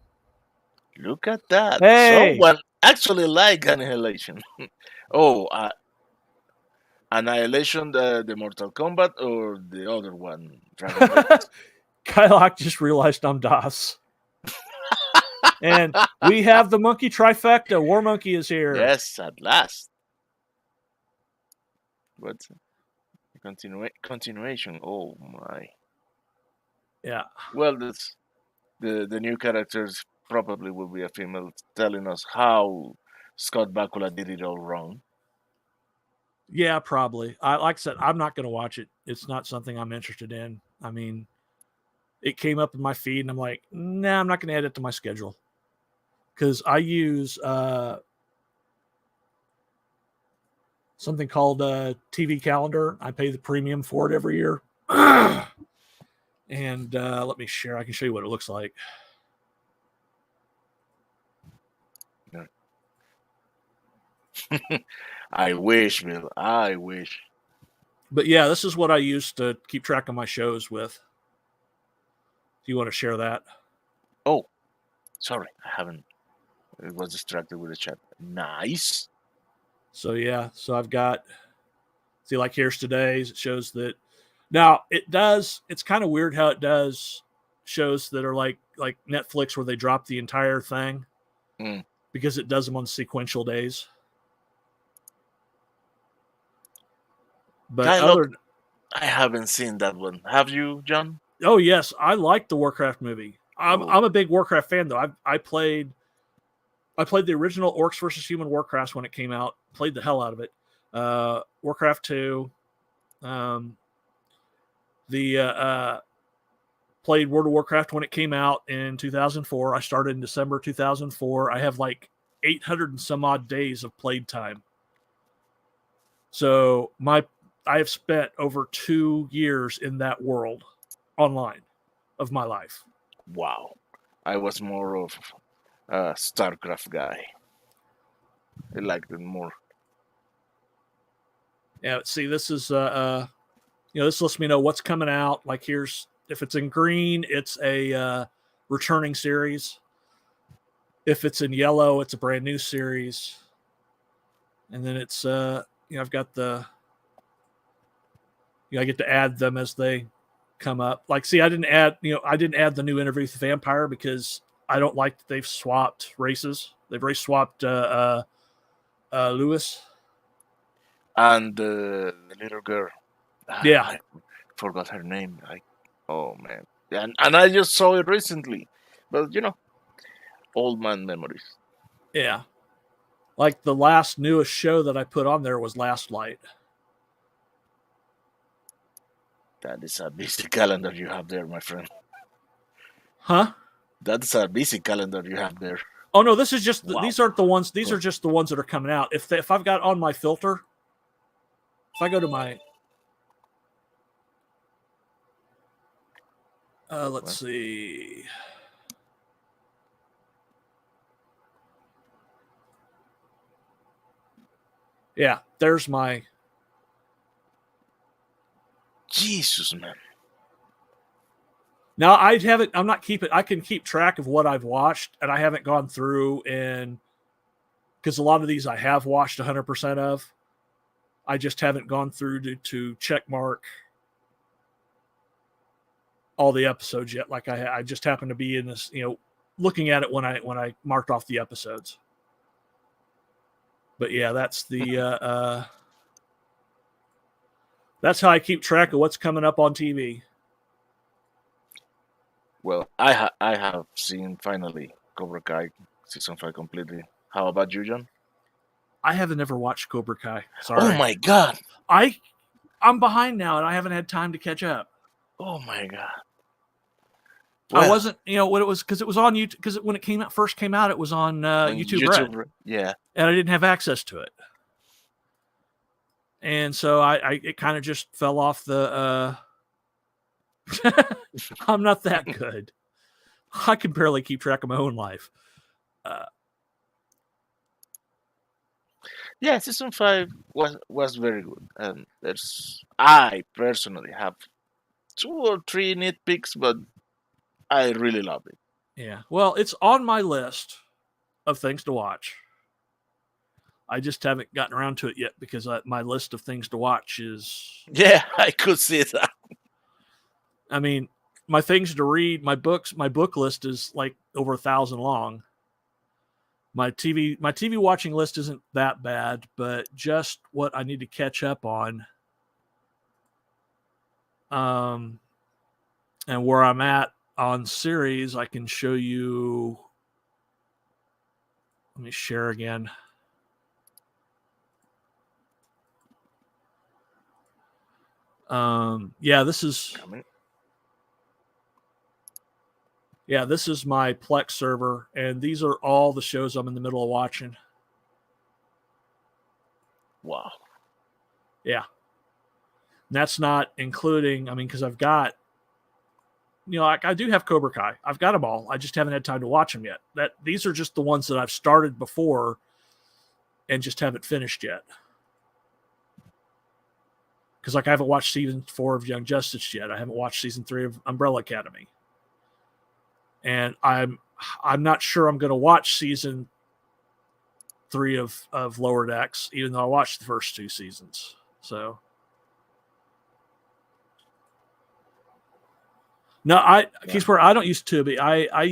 Look at that. Hey! Someone actually like Annihilation. Annihilation, the Mortal Kombat, or the other one? Kylock just realized I'm DOS. And we have the monkey trifecta. War Monkey is here. Yes, at last. What's continuation? Oh my. Yeah. Well, that's the new characters probably will be a female telling us how Scott Bakula did it all wrong. Yeah, probably. Like I said, I'm not going to watch it. It's not something I'm interested in. I mean, it came up in my feed, and I'm like, nah, I'm not going to add it to my schedule, because I use something called TV Calendar. I pay the premium for it every year. And let me share. I can show you what it looks like. I wish, Bill. I wish. But yeah, this is what I use to keep track of my shows with. Do you want to share that? Oh, sorry. I haven't. I was distracted with the chat. Nice. So yeah, so I've got, see, like here's today's. It shows that now it does. It's kind of weird how it does shows that are like Netflix, where they drop the entire thing because it does them on sequential days. But I haven't seen that one. Have you, John? Oh yes, I like the Warcraft movie. I'm a big Warcraft fan, though. I played the original Orcs versus Human Warcraft when it came out. Played the hell out of it. Warcraft 2. Played World of Warcraft when it came out in 2004. I started in December 2004. I have like 800 and some odd days of played time. So I have spent over 2 years in that world online of my life. Wow. I was more of a StarCraft guy. I liked it more. Yeah, see, this is this lets me know what's coming out. Like here's, if it's in green, it's a returning series. If it's in yellow, it's a brand new series. And then it's I've got I get to add them as they come up. Like, see, I didn't add the new Interview with the Vampire because I don't like that they've swapped races. They've race swapped Lewis and the little girl. Yeah, I forgot her name. Oh man, and I just saw it recently, but old man memories. Yeah, like the last newest show that I put on there was Last Light. That is a busy calendar you have there, my friend. Huh? That's a busy calendar you have there. Oh no, this is just Wow. these aren't the ones. These are just the ones that are coming out. If I've got on my filter, if I go to my, let's see. Yeah, there's my. Jesus, man. Now I haven't. I'm not keeping. I can keep track of what I've watched, and I haven't gone through and because a lot of these I have watched 100% of. I just haven't gone through to check mark all the episodes yet. Like I just happen to be in this, looking at it when I marked off the episodes. But yeah, that's the that's how I keep track of what's coming up on TV. Well, I have seen finally Cobra Kai season 5 completely. How about you, John? I haven't ever watched Cobra Kai. Sorry. Oh my God! I'm behind now, and I haven't had time to catch up. Oh my God! I wasn't, what it was, because it was on YouTube. Because when it first came out, it was on YouTube Red. Yeah. And I didn't have access to it, and so it kind of just fell off the. I'm not that good. I can barely keep track of my own life. Yeah, season 5 was very good, and I personally have 2 or 3 nitpicks, but I really love it. Yeah, well, it's on my list of things to watch. I just haven't gotten around to it yet because my list of things to watch is. Yeah, I could see that. I mean, my things to read, my book list is like over 1,000 long. My TV watching list isn't that bad, but just what I need to catch up on. And where I'm at on series, I can show you. Let me share again. This is. Yeah, this is my Plex server, and these are all the shows I'm in the middle of watching. Wow. Yeah. And that's not including, because I've got, I do have Cobra Kai. I've got them all. I just haven't had time to watch them yet. These are just the ones that I've started before and just haven't finished yet. Because I haven't watched season 4 of Young Justice yet. I haven't watched season 3 of Umbrella Academy. And I'm not sure I'm going to watch season 3 of Lower Decks, even though I watched the first 2 seasons. So, no, I don't use Tubi. I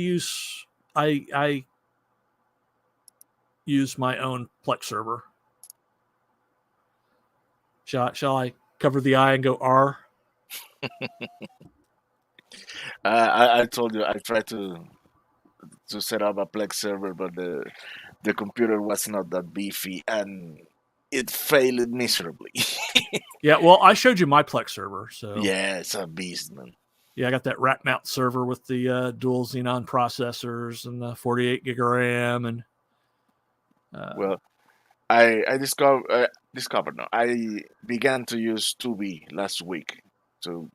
use my own Plex server. Shall I cover the I and go R? I told you I tried to set up a Plex server, but the computer was not that beefy and it failed miserably. Yeah, well, I showed you my Plex server, so yeah, it's a beast, man. Yeah, I got that rack mount server with the dual Xenon processors and the 48 gig of RAM, and well, I discovered. No, I began to use Tubi last week to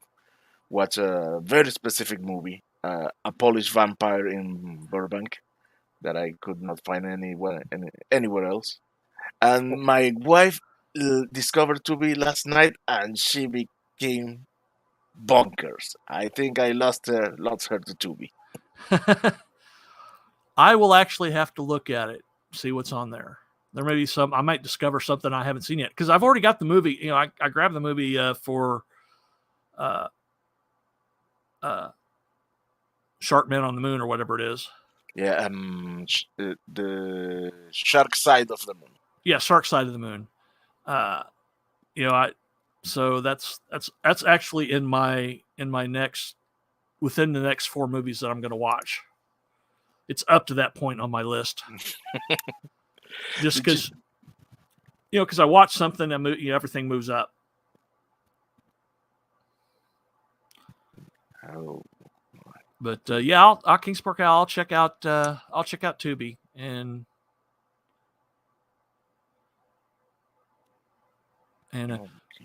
watch a very specific movie, a Polish vampire in Burbank, that I could not find anywhere else. And my wife discovered Tubi last night, and she became bonkers. I think I lost her to Tubi. I will actually have to look at it, see what's on there. There may be I might discover something I haven't seen yet, because I've already got the movie. I grabbed the movie for Shark Man on the Moon or whatever it is. Yeah, the Shark Side of the Moon. Yeah, Shark Side of the Moon. So that's actually in my within the next 4 movies that I'm going to watch. It's up to that point on my list. Just because, because I watch something, everything moves up. Oh, But yeah, I'll Kingsport Cal. I'll check out Tubi and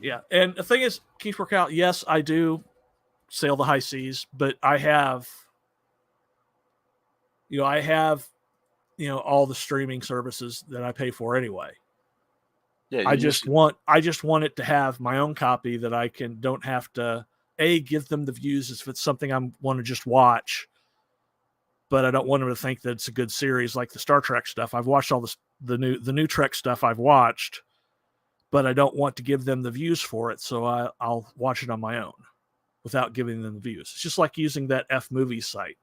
yeah. And the thing is, Kingsport Cal. Yes, I do sail the high seas, but I have all the streaming services that I pay for anyway. yeah. I just want it to have my own copy that I don't have to give them the views if it's something I want to just watch, but I don't want them to think that it's a good series like the Star Trek stuff. I've watched all the new Trek stuff I've watched, but I don't want to give them the views for it, so I'll watch it on my own without giving them the views. It's just like using that F Movies site.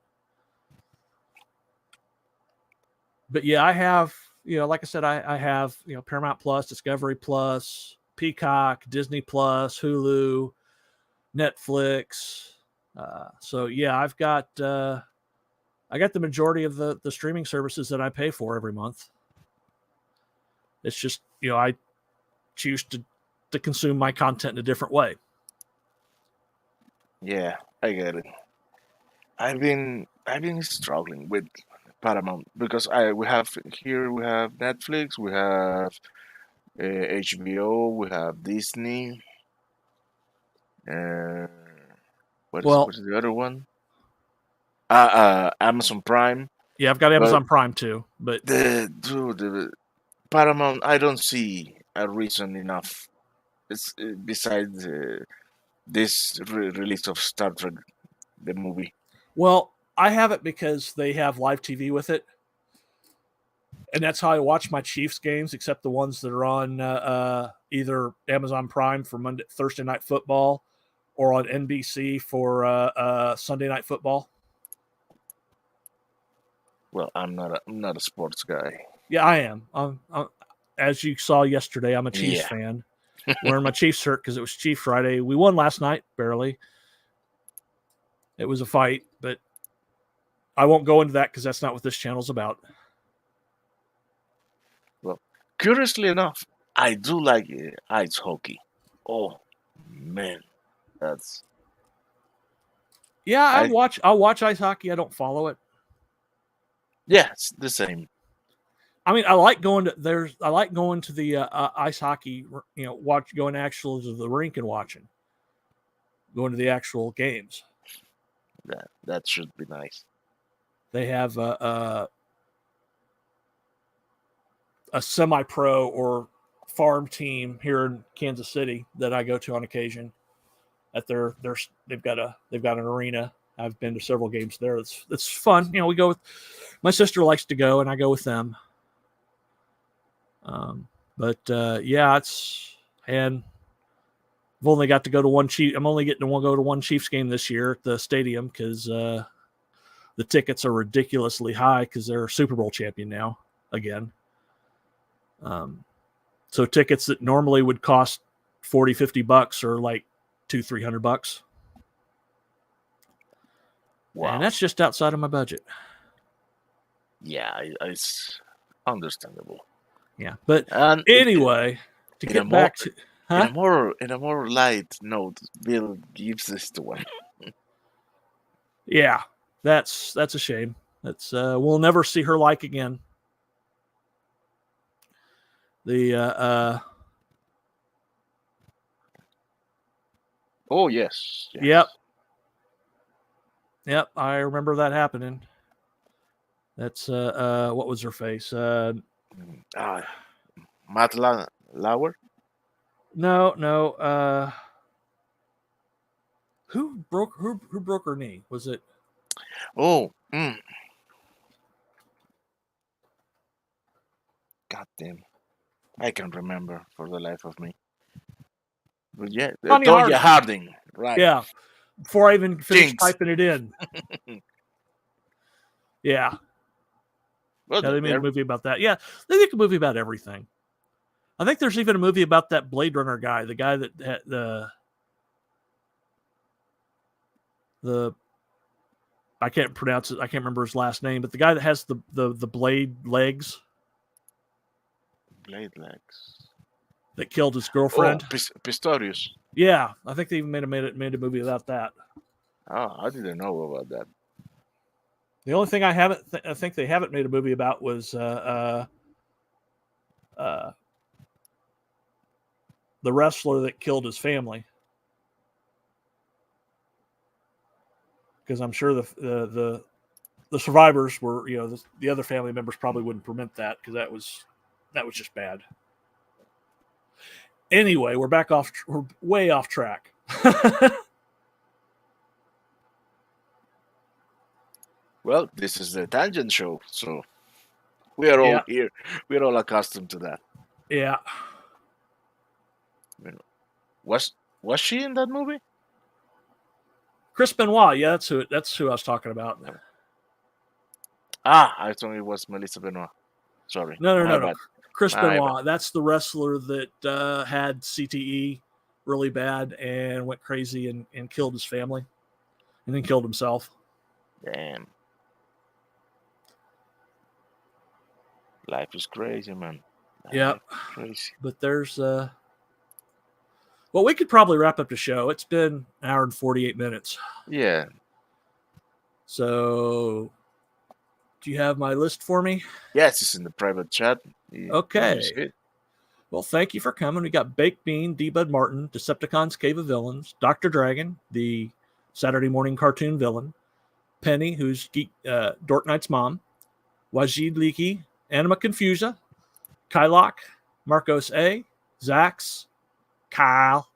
But yeah, I have, like I said, I have, Paramount Plus, Discovery Plus, Peacock, Disney Plus, Hulu, Netflix. So yeah, I got the majority of the streaming services that I pay for every month. It's just, I choose to consume my content in a different way. Yeah, I get it. I've been struggling with Paramount because we have Netflix, we have HBO, we have Disney. What is the other one? Amazon Prime. Yeah, I've got Amazon Prime too, but the Paramount, I don't see a reason enough. It's besides this release of Star Trek, the movie. Well, I have it because they have live TV with it, and that's how I watch my Chiefs games, except the ones that are on either Amazon Prime for Thursday Night Football, or on NBC for Sunday Night Football. Well, I'm not a sports guy. Yeah, I am. As you saw yesterday, I'm a Chiefs fan. Wearing my Chiefs shirt because it was Chief Friday. We won last night, barely. It was a fight, but I won't go into that because that's not what this channel's about. Well, curiously enough, I do like ice hockey. Oh man, that's. Yeah, I'll watch ice hockey. I don't follow it. Yeah, it's the same. I mean, I like going to the ice hockey. Going actually to the rink and watching. Going to the actual games. That should be nice. They have a semi-pro or farm team here in Kansas City that I go to on occasion. At they've got an arena. I've been to several games there. It's fun. We go with my sister likes to go, and I go with them. Yeah, and I've only got to go to one Chief. I'm only getting to go to one Chiefs game this year at the stadium because the tickets are ridiculously high because they're Super Bowl champion now again. So tickets that normally would cost $40-$50 are like $200-$300. Wow. And that's just outside of my budget. Yeah, it's understandable. Yeah, but anyway, to get back to in a more light note, Bill gives this to one. Yeah, that's a shame. That's we'll never see her like again. The Oh yes. Yep, I remember that happening. That's what was her face? Matt Lauer? No. Who broke her knee? Was it? Oh. God damn. I can't remember for the life of me. But yeah, Tonya Harding. Right. Yeah. Before I even finished typing it in. Yeah. Well, they made a movie about that. Yeah, they make a movie about everything. I think there's even a movie about that Blade Runner guy, the guy that had the I can't pronounce it. I can't remember his last name, but the guy that has the blade legs. Blade legs. That killed his girlfriend. Oh, Pistorius. Yeah, I think they even made a movie about that. Oh, I didn't know about that. The only thing I think they haven't made a movie about was the wrestler that killed his family. Because I'm sure the survivors were, the other family members probably wouldn't permit that because that was just bad. Anyway, we're way off track. Well, this is the Tangent Show, so we are all here. We're all accustomed to that. Yeah. Was she in that movie? Chris Benoit, yeah, that's who I was talking about. I thought it was Melissa Benoit. Sorry. No. Chris Benoit, that's the wrestler that had CTE really bad and went crazy and killed his family and then killed himself. Damn. Life is crazy, man. Yeah. Crazy. But there's well, we could probably wrap up the show. It's been an hour and 48 minutes. Yeah. So do you have my list for me? Yes, it's in the private chat. Okay. Well, thank you for coming. We got Baked Bean, D-Bud Martin, Decepticons Cave of Villains, Dr. Dragon, the Saturday morning cartoon villain, Penny, who's Dork Knight's mom, Wajid Leakey, Anima Confusa, Kylock, Marcos A, Zax, Kyle,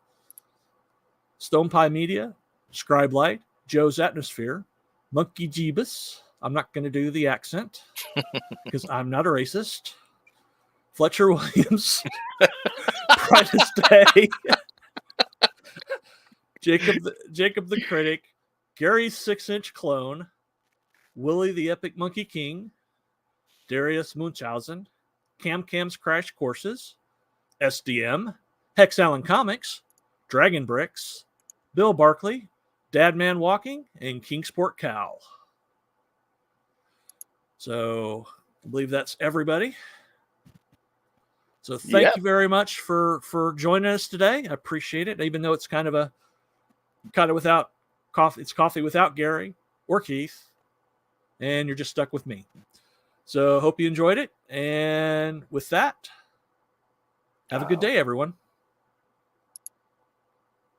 Stone Pie Media, Scribe Light, Joe's Atmosphere, Monkey Jeebus. I'm not going to do the accent because I'm not a racist. Fletcher Williams, Brightest Day, Jacob the Critic, Gary's 6-inch clone, Willie the Epic Monkey King, Darius Munchausen, Cam's Crash Courses, SDM, Hex Allen Comics, Dragon Bricks, Bill Barkley, Dadman Walking, and Kingsport Cow. So I believe that's everybody. So thank you very much for joining us today. I appreciate it. Even though it's kind of without coffee, it's coffee without Gary or Keith, and you're just stuck with me. So hope you enjoyed it. And with that, have a good day, everyone.